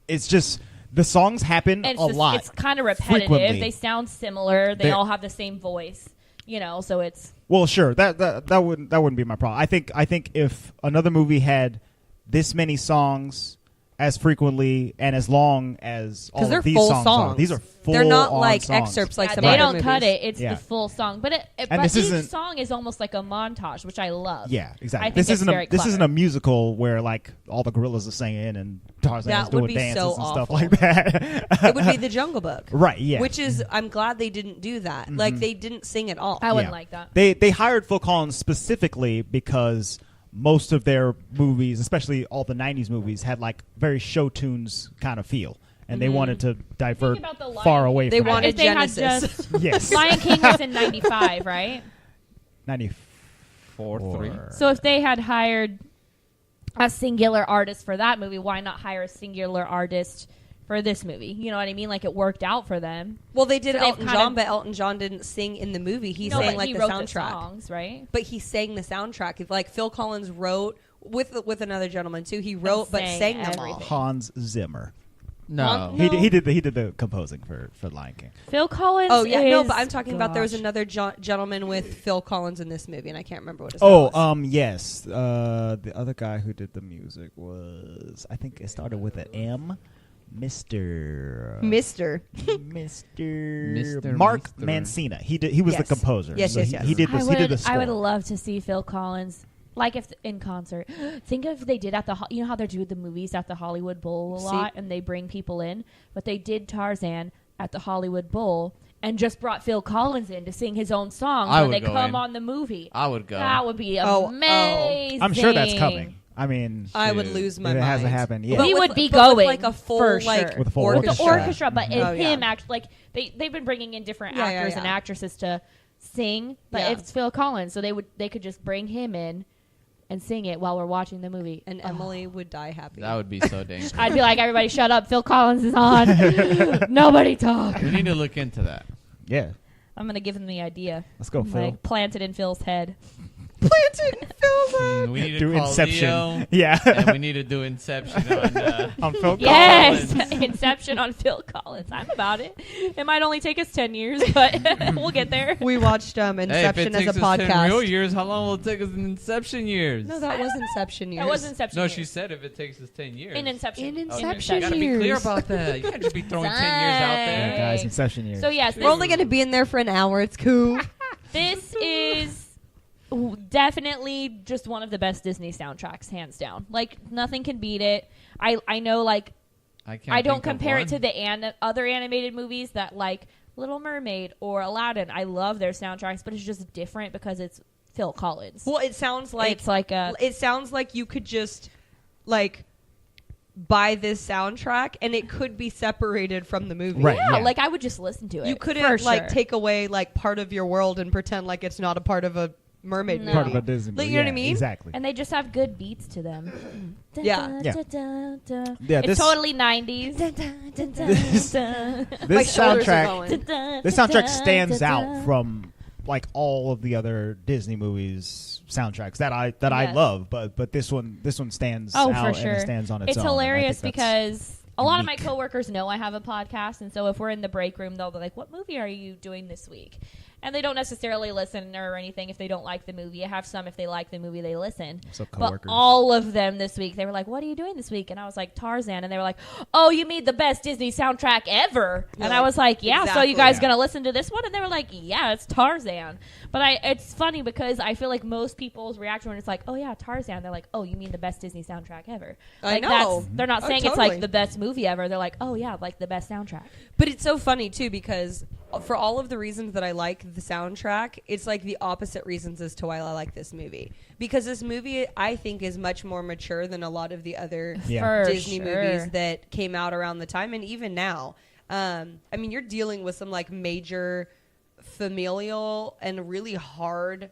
it's just the songs happen And a lot. It's kind of repetitive. frequently. They sound similar. They They're- all have the same voice. You know, so it's Well, sure, that wouldn't be my problem. I think if another movie had this many songs as frequently and as long as all Because they're of these full songs are. These are full. They're not on like songs. excerpts like yeah, some they other don't movies. cut it. It's Yeah. the full song. But And but this each isn't- song is almost like a montage, which I love. Yeah, I exactly. think This it's isn't very this clever. isn't a musical where like all the gorillas are singing and Tarzan That is doing would be dances so and stuff awful. like that. It would be The Jungle Book. Right, yeah. Which is, I'm glad they didn't do that. Like, they didn't sing at all. I wouldn't Yeah. like that. They hired Phil Collins specifically because most of their movies, especially all the 90s movies, had like very show tunes kind of feel. And they wanted to divert about the Lion far King. away They from wanted If they had Genesis. just Yes. Lion King was in '95, right? 94. 4-3. So if they had hired a singular artist for that movie, why not hire a singular artist for this movie. You know what I mean? Like it worked out for them. Well, they did So they've Elton kind John, of- but Elton John didn't sing in the movie. He No, sang but like he the wrote soundtrack. the songs, right? But he sang the soundtrack. Like Phil Collins wrote with another gentleman too. He wrote but sang them all. everything. Hans Zimmer. No. No. He did the composing for Lion King. Phil Collins. Oh yeah, no, is- but I'm talking about there was gosh. another gentleman with Phil Collins in this movie, and I can't remember what his name was. Oh, yes. The other guy who did the music was, I think it started with an M. Mr. Mr. Mark Mr. Mancina. He was Yes. the composer. Yes, so yes, he, yes. he did this. He did the score. I would love to see Phil Collins, like if in concert. Think if they did at the, you know how they do the movies at the Hollywood Bowl a See- lot, and they bring people in, but they did Tarzan at the Hollywood Bowl and just brought Phil Collins in to sing his own songs I when would they go come in. on the movie. I would go. That would be Oh, oh. amazing. I'm sure that's coming. I mean, I would Dude. lose my if it mind. hasn't happened yet. But We with- would be but with, going like a full for like sure. With a full With the orchestra. orchestra, but Oh, yeah. him act like they've been bringing in different Yeah, actors yeah, and yeah. actresses to sing, but Yeah. it's Phil Collins, so they could just bring him in and sing it while we're watching the movie. and Emily would die happy. That would be so dang. cool. I'd be like, everybody, shut up! Phil Collins is on. Nobody talk. We need to look into that. yeah. I'm gonna give him the idea. Let's go, Phil. Like plant it in Phil's head. planted in Phil's head. We need to Do call Inception. Leo, Yeah. and we need to do Inception on. On Phil Yes, Collins. Inception on Phil Collins. I'm about it. It might only take us 10 years, but we'll get there. We watched Hey, if it Inception as takes a us 10 real podcast. years, how long will it take us in Inception years? No, that was Inception years. That was Inception. No, years. she said if it takes us 10 years. In Inception. In Oh, Inception you gotta be years. clear about that. You can't just be throwing 10 years out Yeah, there. guys, Inception years. So yes, We're only going to be in there for an hour. It's cool. this is definitely just one of the best Disney soundtracks, hands down. Like nothing can beat it. I know, like can't I don't think of compare it one. to the other animated movies that like Little Mermaid or Aladdin. I love their soundtracks, but it's just different because it's Phil Collins. Well, it sounds like it's like a it sounds like you could just like buy this soundtrack and it could be separated from the movie. Right. yeah, yeah. like I would just listen to it. You couldn't for like sure. take away like part of your world and pretend like it's not a part of a mermaid No. movie. Part of a Disney Like, movie. you know what I Yeah, mean? Exactly. And they just have good beats to them. Yeah. Yeah. Yeah, It's this- totally 90s. This My shoulders are soundtrack, going. this soundtrack stands out from like all of the other Disney movies soundtracks that I Yes. love, but this one stands Oh, out for sure. and it stands on its It's own. and I hilarious think that's because a lot of my unique. coworkers know I have a podcast, and so if we're in the break room, they'll be like, "What movie are you doing this week?" And they don't necessarily listen or anything if they don't like the movie. I have some if they like the movie, they listen. What's up, But coworkers? all of them this week, they were like, "What are you doing this week?" And I was like, "Tarzan." And they were like, "Oh, you mean the best Disney soundtrack ever?" You're And I like, was like, "Yeah." So exactly. you guys Yeah. gonna listen to this one? And they were like, "Yeah, it's Tarzan." But it's funny because I feel like most people's reaction when it's like, "Oh yeah, Tarzan," they're like, "Oh, you mean the best Disney soundtrack ever?" I Like, know. They're not Oh, saying it's totally. like the best movie ever. They're like, "Oh yeah, like the best soundtrack." But it's so funny too because for all of the reasons that I like the soundtrack, it's like the opposite reasons as to why I like this movie. Because this movie, I think, is much more mature than a lot of the other Yeah. For Disney sure. movies that came out around the time, and even now. I mean, you're dealing with some like major familial and really hard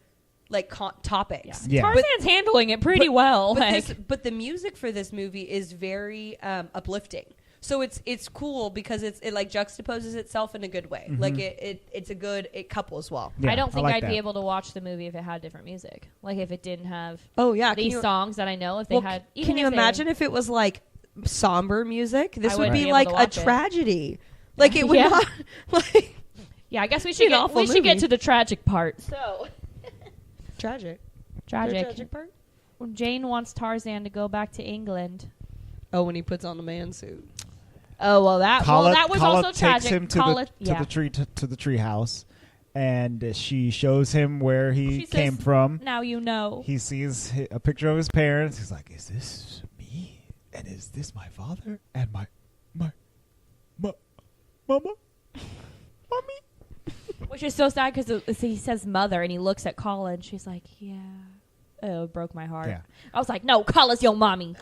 like topics. Yeah. Tarzan's handling it pretty well. Like, But the music for this movie is very uplifting. So it's cool because it like juxtaposes itself in a good way. Like it couples well. Yeah, I don't think like I'd that. be able to watch the movie if it had different music. Like if it didn't have Oh yeah, these songs that I know. If they well, had, even can you if they- imagine if it was like somber music? This I would wouldn't be be able like to a watch it. tragedy. Like it would Yeah. not like Yeah, I guess we Be should an get awful we should get movie. to the tragic part. So tragic. tragic. part? When Jane wants Tarzan to go back to England. Oh, when he puts on the man suit. Oh well, that was Kala also takes tragic. him to Kala- the tree house, and she shows him where he She came says, from. Now you know. He sees a picture of his parents. He's like, "Is this me? And is this my father and my mama, mommy?" Which is so sad because he says mother and he looks at Kala and she's like, yeah. Oh, it broke my heart. Yeah. I was like, no, Kala's your mommy.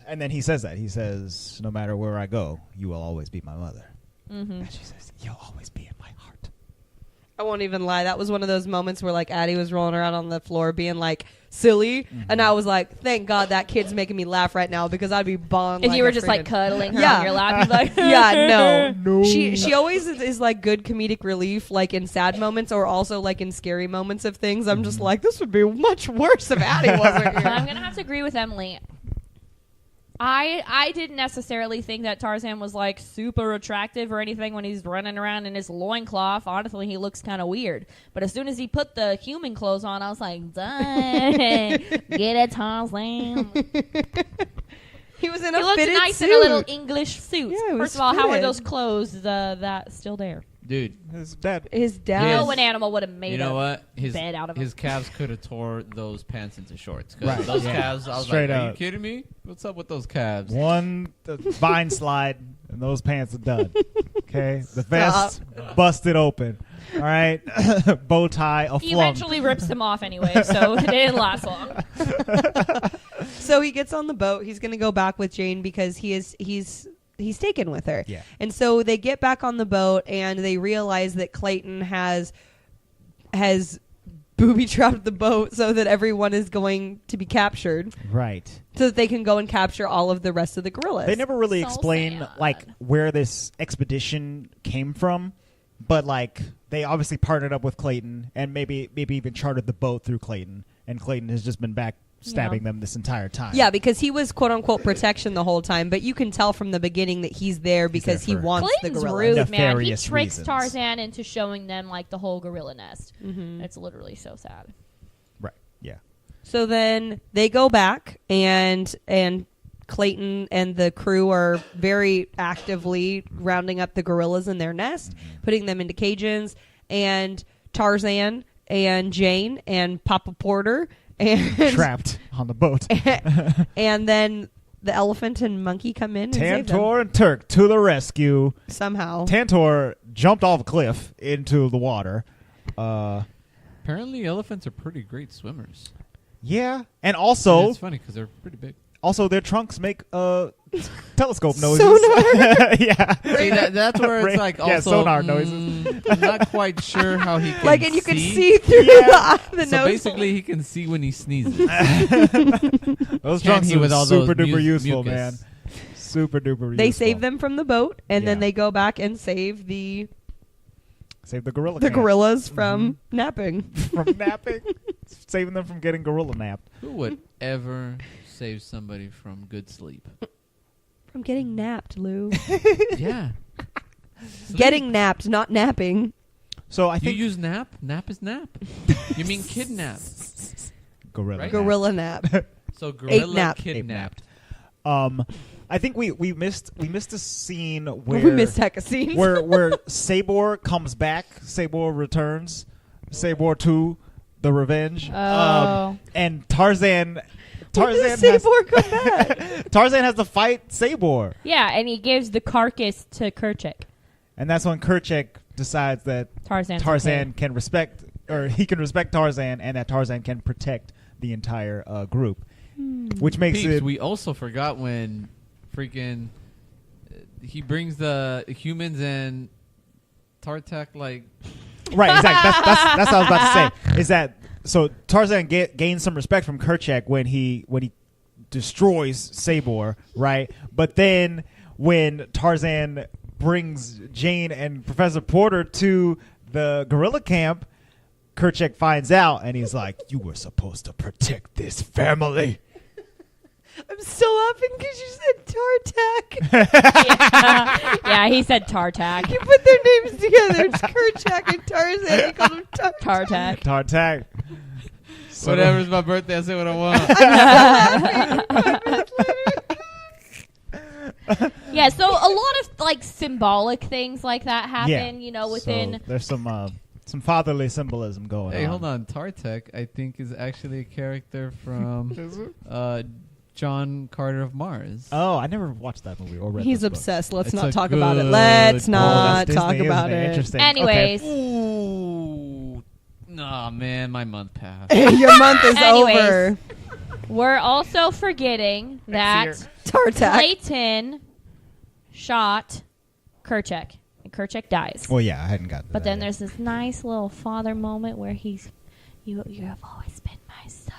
And then he says that. He says, "No matter where I go, you will always be my mother." Mm-hmm. And she says, "You'll always be in my heart." I won't even lie. That was one of those moments where like Addie was rolling around on the floor being like silly, and I was like, "Thank God that kid's making me laugh right now because I'd be bummed." If you were just like cuddling her Yeah. on your lap, you'd be like, yeah, no. No. She always is like good comedic relief, like in sad moments or also like in scary moments of things. I'm just like, this would be much worse if Addie wasn't here. I'm gonna have to agree with Emily. I didn't necessarily think that Tarzan was like super attractive or anything when he's running around in his loincloth. Honestly, he looks kind of weird. But as soon as he put the human clothes on, I was like, dang, get it, Tarzan. He was in He a looked fitted nice suit. in a little English suit. Yeah, it was First of all, how are fitted. those clothes that still there? Dude, His dad. His dad. Yes. No, an animal would have made you know a what? bed out of his them. calves could have tore those pants into shorts. 'Cause Right, those yeah. calves, I was Straight like, are you up. kidding me? What's up with those calves? One vine slide, and those pants are done. Okay? The vest busted open. All right? Bow tie, a He flunk. eventually rips them off anyway, so it didn't last long. So he gets on the boat. He's going to go back with Jane because he's taken with her. Yeah. And so they get back on the boat and they realize that Clayton has booby trapped the boat so that everyone is going to be captured Right. so that they can go and capture all of the rest of the gorillas. They never really So explain sad. like where this expedition came from, but like they obviously partnered up with Clayton and maybe even chartered the boat through Clayton, and Clayton has just been back stabbing them this entire time. Yeah, because he was quote unquote protection the whole time, but you can tell from the beginning that he's there because he there for wants Clayton's the gorillas. rude, man. He Nefarious tricks reasons. Tarzan into showing them like the whole gorilla nest. Mm-hmm. It's literally so sad. Right. Yeah. So then they go back and Clayton and the crew are very actively rounding up the gorillas in their nest, putting them into cages, and Tarzan and Jane and Papa Porter and Trapped on the boat. and then the elephant and monkey come in and save them Tantor and Turk to the rescue. somehow. Tantor jumped off a cliff into the water. Apparently, elephants are pretty great swimmers. Yeah, and And also it's funny because they're pretty big. their trunks make telescope noises. Sonar. Yeah. See, that's where it's like also Yeah, sonar noises. I'm not quite sure how he can Like, and you can see. see through the So nose. basically, he can see when he sneezes. Those Can trunks he are with all those super duper useful, mucus? man. Super duper useful. They save them from the boat, and then Yeah. they go back and save the Save the gorilla. the camp gorillas from napping. from napping. Saving them from getting gorilla napped. Who would ever save somebody from good sleep? From getting napped, Lou. Yeah. Getting napped, not napping. So I You think use nap? Nap is nap. You mean kidnap. gorilla. Right? nap. Gorilla nap. So gorilla nap. kidnapped. I think we missed a scene where we missed heck of scenes. where Sabor comes back. Sabor returns. Sabor 2, the revenge. Oh. And Tarzan. When Tarzan did has, Sabor come back? Tarzan has to fight Sabor, Yeah, and he gives the carcass to Kerchak. and that's when Kerchak decides that Tarzan can respect Tarzan, and that Tarzan can protect the entire group, which makes Peeps, it we also forgot when freaking he brings the humans and Tartak like right. Exactly. That's what I was about to say. Is that so? Tarzan gains some respect from Kerchak when he destroys Sabor, right? But then when Tarzan brings Jane and Professor Porter to the gorilla camp, Kerchak finds out, and he's like, "You were supposed to protect this family." I'm still laughing because you said Tartak. Yeah, he said Tartak. You put their names together. It's Kerchak and Tarzan. You called him Tartak. Tartak. Tartak. So- whatever's my birthday, I say what I want. Yeah, so a lot of like symbolic things like that happen, Yeah. you know, within. So there's some fatherly symbolism going Hey, on. hold on. Tartak, I think, is actually a character from John Carter of Mars. Oh, I never watched that movie or read He's this book. obsessed. Let's It's not a talk about it. good Let's book. not That's talk Disney, about isn't it? it. Interesting. Anyways, Ooh. Nah, man, my month passed. Your month is Anyways. over. we're also forgetting that Next Tartak. Clayton shot Kerchak Kerchak dies. Well, yeah, I hadn't gotten to But that then yet. there's this nice little father moment where you have always been my son.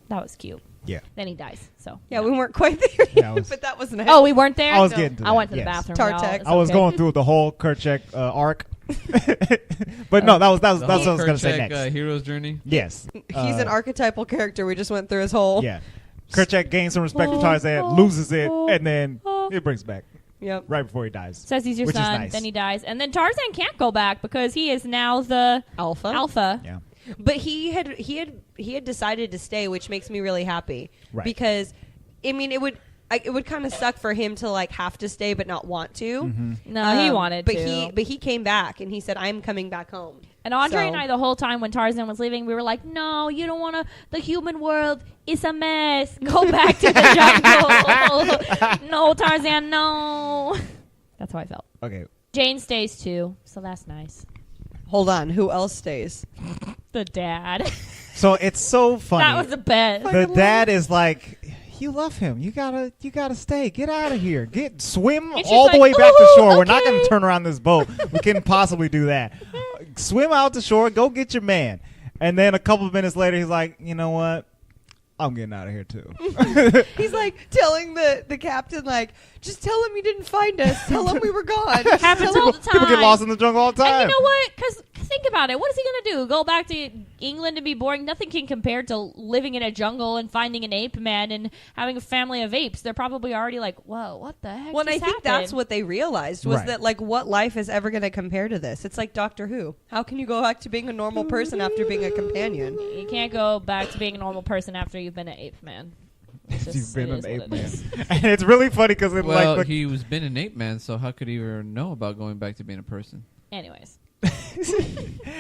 That was cute. Yeah. Then he dies. So Yeah, we weren't quite there Yeah, I yet, was- but that was nice. Oh, we weren't there. I was No. getting to that. I went to the yes. bathroom. Tartek. y'all. It's I was okay. going through the whole Kerchak arc. But no, that's what I was going to say next. Hero's journey. Yes. He's an archetypal character. We just went through his whole. Yeah. Kerchak gains some respect for Tarzan, loses it, and then it brings back Yep. right before he dies. Says he's your which is son. nice. Then he dies, and then Tarzan can't go back because he is now the Alpha. alpha. Yeah. But he had decided to stay, which makes me really happy. Right. Because, I mean, it would kind of suck for him to like have to stay but not want to. Mm-hmm. No, he wanted but to. But he came back and he said, "I'm coming back home." And Andre So- and I, the whole time when Tarzan was leaving, we were like, "No, you don't want to. The human world is a mess. Go back to the jungle. No, Tarzan, no." That's how I felt. Okay. Jane stays too, so that's nice. Hold on, who else stays? The dad. So it's so funny. That was the best. The dad is like, you love him. You gotta stay. Get out of here. Swim And she's all the like, way back to "Ooh, shore. We're not okay." gonna turn around this boat. We couldn't possibly do that. Swim out to shore. Go get your man. And then a couple of minutes later, he's like, you know what? I'm getting out of here too. He's like telling the captain, like, just tell him you didn't find us. Tell him we were gone. Just Happens tell all him- the time. People get lost in the jungle all the time. And you know what? Because think about it. What is he going to do? Go back to England and be boring? Nothing can compare to living in a jungle and finding an ape man and having a family of apes. They're probably already like, whoa, what the heck Well, and I just think that's happened? what they realized was Right. that, like, what life is ever going to compare to this? It's like Doctor Who. How can you go back to being a normal person after being a companion? You can't go back to being a normal person after you've been an ape man. It's just- You've been it is an what ape it man. is. And it's really funny because it Well, like he was been an ape man, so how could he even know about going back to being a person? Anyways.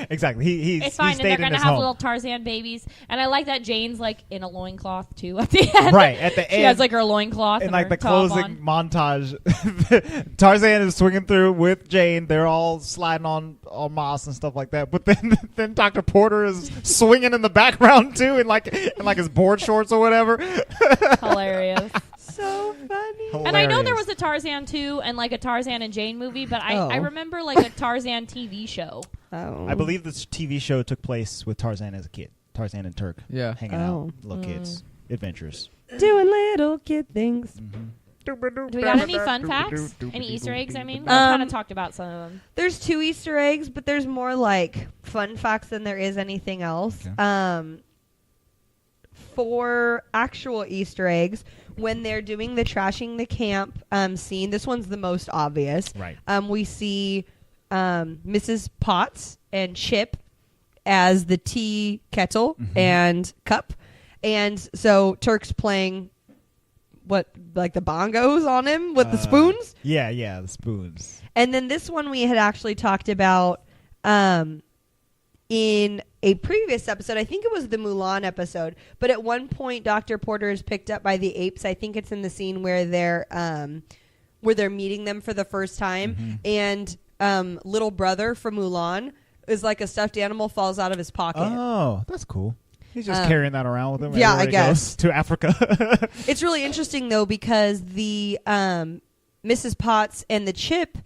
exactly. He It's fine, and stayed they're in gonna his have home. little Tarzan babies, and I like that Jane's like in a loincloth too at the end. Right at the she end. has like her loincloth in and like her the top closing on. montage, Tarzan is swinging through with Jane. They're all sliding on moss and stuff like that. But then Dr. Porter is swinging in the background too, in like his board shorts or whatever. Hilarious. So funny. And I know there Hilarious. was a Tarzan 2 and like a Tarzan and Jane movie, but Oh. I remember like a Tarzan TV show. Oh. I believe this TV show took place with Tarzan as a kid. Tarzan and Turk. Yeah. Hanging Oh. out, little kids, adventures. Doing little kid things. Do we got any fun facts? Any Easter eggs? I mean, we kind of talked about some of them. There's 2 Easter eggs, but there's more like fun facts than there is anything else. Okay. For actual Easter eggs, when they're doing the trashing the camp scene, this one's the most obvious. Right. We see Mrs. Potts and Chip as the tea kettle and cup. And so Turk's playing like the bongos on him with the spoons. Yeah, the spoons. And then this one we had actually talked about in a previous episode. I think it was the Mulan episode. But at one point, Dr. Porter is picked up by the apes. I think it's in the scene where they're meeting them for the first time. And little brother from Mulan is like a stuffed animal falls out of his pocket. Oh, that's cool. He's just carrying that around with him. yeah, everywhere I he guess. goes to Africa. It's really interesting though because the Mrs. Potts and the Chip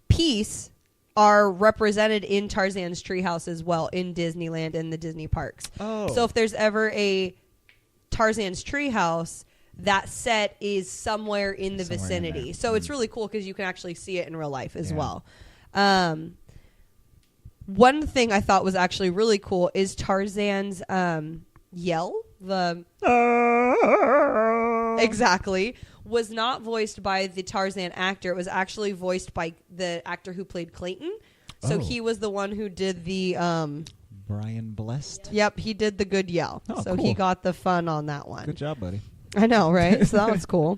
piece are represented in Tarzan's treehouse as well in Disneyland and the Disney parks. Oh. So if there's ever a Tarzan's treehouse, that set is somewhere in the Somewhere in vicinity. there. So it's really cool because you can actually see it in real life as Yeah. well. One thing I thought was actually really cool is Tarzan's yell. Exactly. Was not voiced by the Tarzan actor. It was actually voiced by the actor who played Clayton. So Oh. he was the one who did the Brian Blessed. Yep, he did the good yell. Oh, so cool. he got the fun on that one. Good job, buddy. I know, right? So that was cool.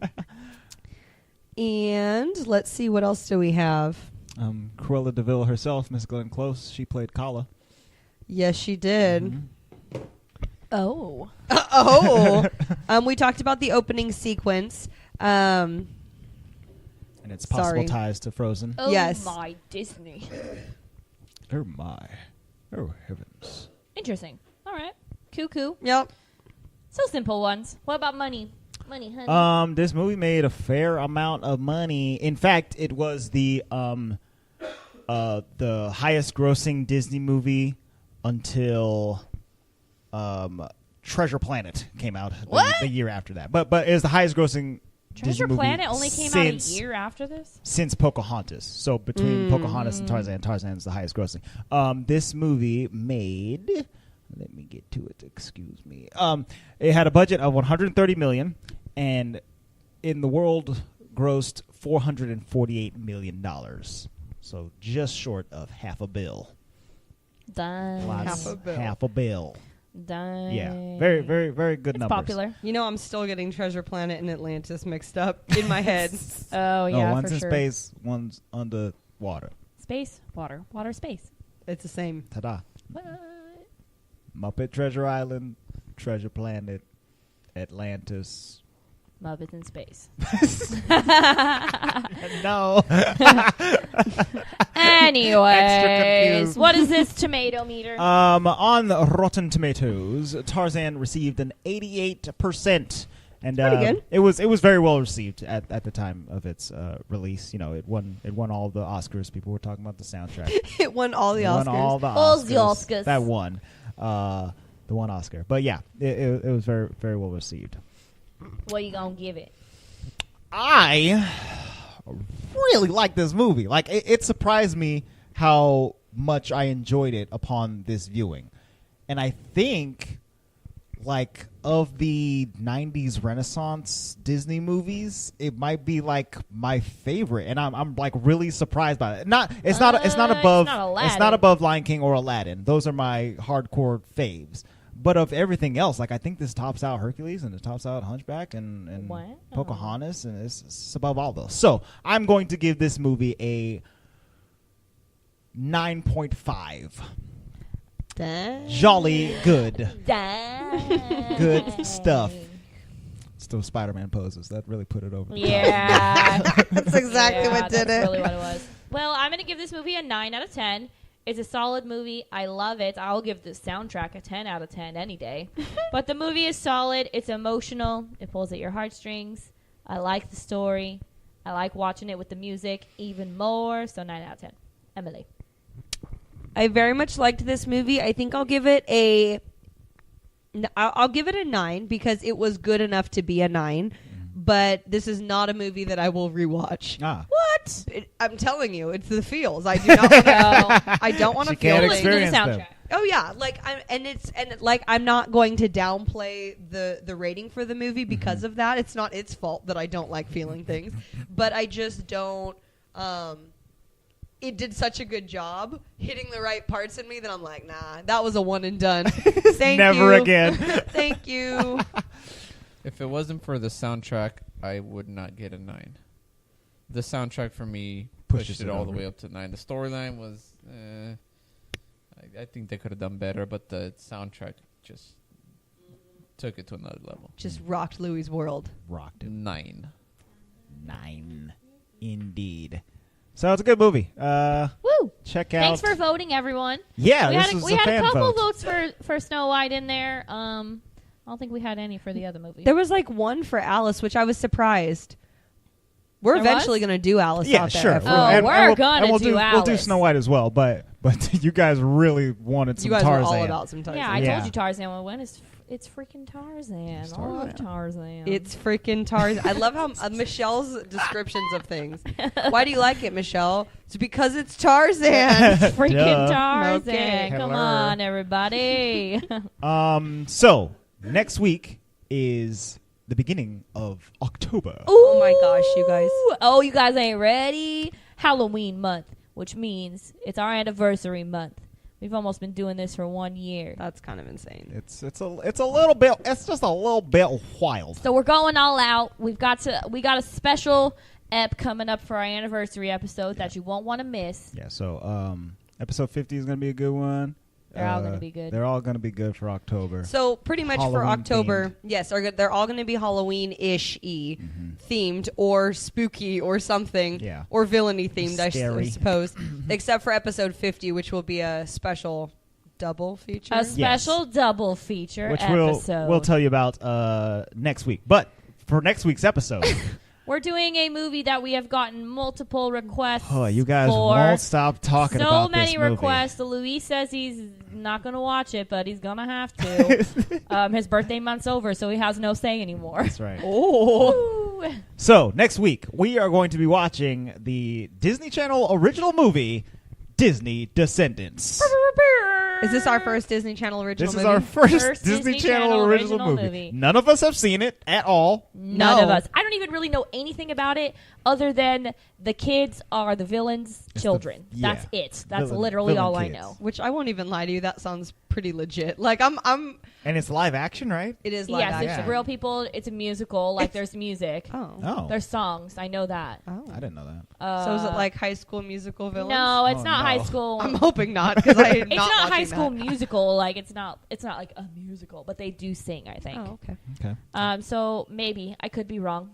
And let's see, what else do we have? Cruella de Vil herself, Miss Glenn Close, she played Kala. Yes, she did. Mhm. Oh. We talked about the opening sequence. And its possible Sorry. ties to Frozen. Oh Yes. my Disney. Oh my. Oh heavens. Interesting. All right. Cuckoo. Yep. So simple ones. What about money? money, honey? This movie made a fair amount of money. In fact, it was the highest grossing Disney movie until Treasure Planet came out the year after that. But it was the highest grossing Treasure Disney Planet movie only came out a year after this? Since Pocahontas. So between Pocahontas and Tarzan's the highest grossing. This movie made, let me get to it, excuse me. It had a budget of $130 million, and in the world grossed $448 million. So just short of half a bill. Dang. Half a bill. Dang. Yeah. Very, very, very good It's numbers. popular. You know, I'm still getting Treasure Planet and Atlantis mixed up in my head. Oh, No, yeah, one's for in sure. space, one's underwater. Space, water, space. It's the same. Ta-da. What? Muppet Treasure Island, Treasure Planet, Atlantis. Muppets in space. No. Anyways, what is this tomato meter? On Rotten Tomatoes, Tarzan received an 88%, and Pretty good. It was very well received at the time of its release. You know, it won all the Oscars. People were talking about the soundtrack. It won all the It Oscars. won all the All the Oscars. Oscars. That won the one Oscar. But yeah, it was very, very well received. What you gonna give it? I really like this movie. Like, it surprised me how much I enjoyed it upon this viewing. And I think, like, of the 90s Renaissance Disney movies, it might be, like, my favorite. And I'm like, really surprised by it. It's not above Lion King or Aladdin. Those are my hardcore faves. But of everything else, like, I think this tops out Hercules and it tops out Hunchback and Wow. Pocahontas, and it's above all those. So I'm going to give this movie a 9.5. Dang. Jolly good. Dang. Good stuff. Still Spider-Man poses. That really put it over the top. Yeah. That's exactly what did that's it. really what it was. Well, I'm going to give this movie a 9 out of 10. It's a solid movie. I love it. I'll give the soundtrack a 10 out of 10 any day. But the movie is solid. It's emotional. It pulls at your heartstrings. I like the story. I like watching it with the music even more. So 9 out of 10. Emily. I very much liked this movie. I think I'll give it I'll give it a 9 because it was good enough to be a 9. But this is not a movie that I will rewatch. What? I'm telling you, it's the feels. I do not want to. I don't want to feel can't like. experience the them. soundtrack. Oh yeah, like I'm not going to downplay the rating for the movie because of that. It's not its fault that I don't like feeling things, but I just don't. It did such a good job hitting the right parts in me that I'm like, nah, that was a one and done. Thank Never you. again. Thank you. If it wasn't for the soundtrack, I would not get a 9. The soundtrack for me pushed Pushes it it all the over. way up to 9. The storyline was, I think they could have done better, but the soundtrack just took it to another level. Just rocked Louis' world. Rocked it. 9. 9. Indeed. So it's a good movie. Woo! Check out. Thanks for voting, everyone. Yeah, we this had was we a had fan a couple vote. votes for Snow White in there. I don't think we had any for the other movie. There was like one for Alice, which I was surprised. We're There eventually was? going to do Alice Yeah, out there. sure. after Oh, all. we're gonna we'll do We'll do Alice. Snow White as well, but you guys really wanted some You guys Tarzan. were all about some Tarzan. Yeah, I Yeah. told you Tarzan. Well, when it's freaking Tarzan. It's I love Tarzan. Tarzan. It's freaking Tarzan. I love how Michelle's descriptions of things. Why do you like it, Michelle? It's because it's Tarzan. freaking Duh. Tarzan. Okay. Come Hello. on, everybody. So next week is the beginning of October. Oh my gosh, you guys. Oh, you guys ain't ready? Halloween month, which means it's our anniversary month. We've almost been doing this for 1 year. That's kind of insane. It's a little bit. It's just a little bit wild. So we're going all out. We got a special ep coming up for our anniversary episode that you won't want to miss. Yeah. So episode 50 is gonna be a good one. They're all gonna be good. They're all gonna be good for October. So pretty much for Halloween October, themed. yes, they're all going to be Halloween-ish themed or spooky or something, Yeah. or villainy themed, I Scary. suppose, except for episode 50, which will be a special double feature. A special double feature Which episode. we'll tell you about next week. But for next week's episode. We're doing a movie that we have gotten multiple requests. Oh, you guys for. won't stop talking So about many this movie. requests. Luis says he's not going to watch it, but he's going to have to. His birthday month's over, so he has no say anymore. That's right. Oh. So next week we are going to be watching the Disney Channel original movie, Disney Descendants. Is this our first Disney Channel original This is movie? our first First Disney Disney Channel Channel original original movie. movie. None of us have seen it at all. None No. of us. I don't even really know anything about it other than the kids are the villains' children. That's it. That's literally villain all kids. I know. Which I won't even lie to you, that sounds pretty legit. Like I'm And it's live action, right? it is live Yes, action. it's Yeah. real people. It's a musical. Like there's music. Oh. Oh, There's songs. I know that. Oh. I didn't know that. So is it like High School Musical villains? No, it's Oh, not no. High School. I'm hoping not because I It's not High School Musical. Like it's not like a musical, but they do sing. I think. Oh, okay. Okay. So maybe I could be wrong.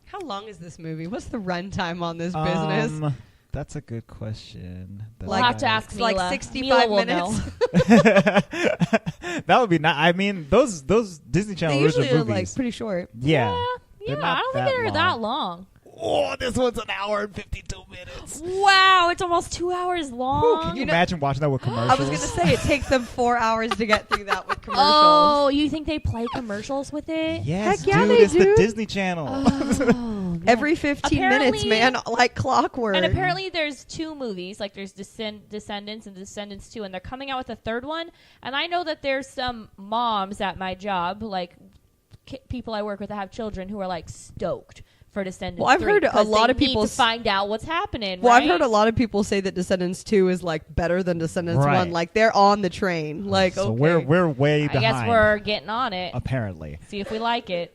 How long is this movie? What's the runtime on this business? That's a good question. We'll have to ask It's Mila. like 65 Mila will minutes. know. That would be nice. I mean, those Disney Channel They usually original are like movies. pretty short. Yeah. Yeah, They're I not don't think that they're long. that long. Oh, this one's an hour and 52 minutes. Wow, it's almost 2 hours long. Can you You know- imagine watching that with commercials? I was going to say it takes them 4 hours to get through that with commercials. Oh, you think they play commercials with it? Yes, Heck yeah, dude, they it's the do. Disney Channel. Oh, Every 15 minutes, Apparently- man, like clockwork. And apparently there's two movies, like there's Descendants and Descendants 2, and they're coming out with a third one. And I know that there's some moms at my job, like people I work with that have children who are like stoked for Descendants. Well, I've 3 heard a 'cause lot they of people need to find out what's happening. Well, right? I've heard a lot of people say that Descendants 2 is like better than Descendants Right. 1. Like they're on the train. Like So okay. we're way I behind. guess we're getting on it. apparently. See if we like it.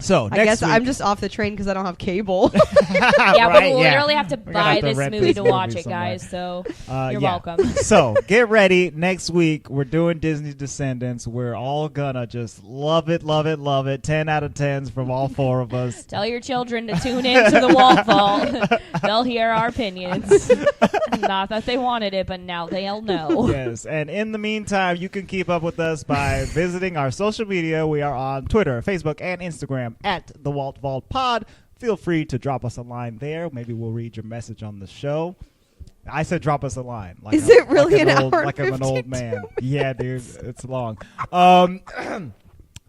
So I next guess week, I'm just off the train because I don't have cable. Yeah, Right, but we'll yeah. literally have to We're gonna buy have to this rent movie this to movie watch it, somewhere. guys. So you're yeah. welcome. So get ready. Next week we're doing Disney Descendants. We're all gonna just love it, love it, love it. 10 out of 10s from all 4 of us. Tell your children to tune in to the Walt Vault. They'll hear our opinions. Not that they wanted it, but now they'll know. Yes, and in the meantime, you can keep up with us by visiting our social media. We are on Twitter, Facebook, and Instagram at the Walt Vault Pod. Feel free to drop us a line there. Maybe we'll read your message on the show. I said drop us a line. Like Is it really like an old, hour and Like I'm an old 52 man. Yeah, dude, it's long.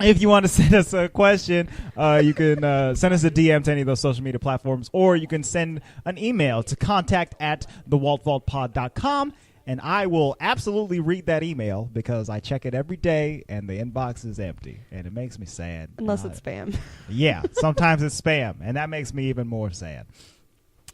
If you want to send us a question, you can send us a DM to any of those social media platforms, or you can send an email to contact@thewaltvaultpod.com, and I will absolutely read that email because I check it every day, and the inbox is empty, and it makes me sad. Unless it's spam. Yeah, sometimes it's spam, and that makes me even more sad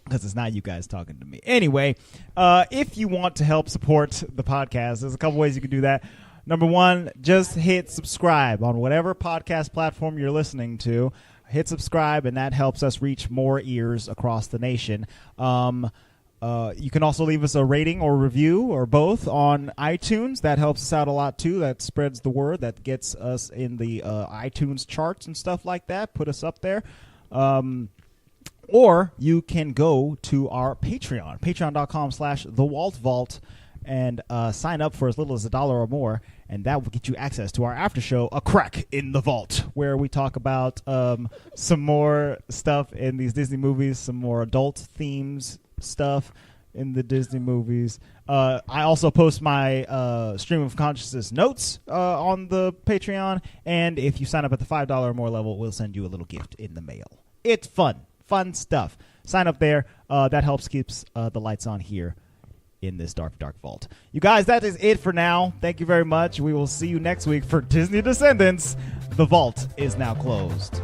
because it's not you guys talking to me. Anyway, if you want to help support the podcast, there's a couple ways you can do that. Number one, just hit subscribe on whatever podcast platform you're listening to. Hit subscribe, and that helps us reach more ears across the nation. You can also leave us a rating or review or both on iTunes. That helps us out a lot, too. That spreads the word. That gets us in the iTunes charts and stuff like that. Put us up there. Or you can go to our Patreon, patreon.com/thewaltvault, and sign up for as little as $1 or more, and that will get you access to our after show, A Crack in the Vault, where we talk about some more stuff in these Disney movies, some more adult themes stuff in the Disney movies. I also post my stream of consciousness notes on the Patreon, and if you sign up at the $5 or more level, we'll send you a little gift in the mail. It's fun stuff. Sign up there. That helps keeps the lights on here in this dark vault. You guys, that is it for now. Thank you very much. We will see you next week for Disney Descendants. The vault is now closed.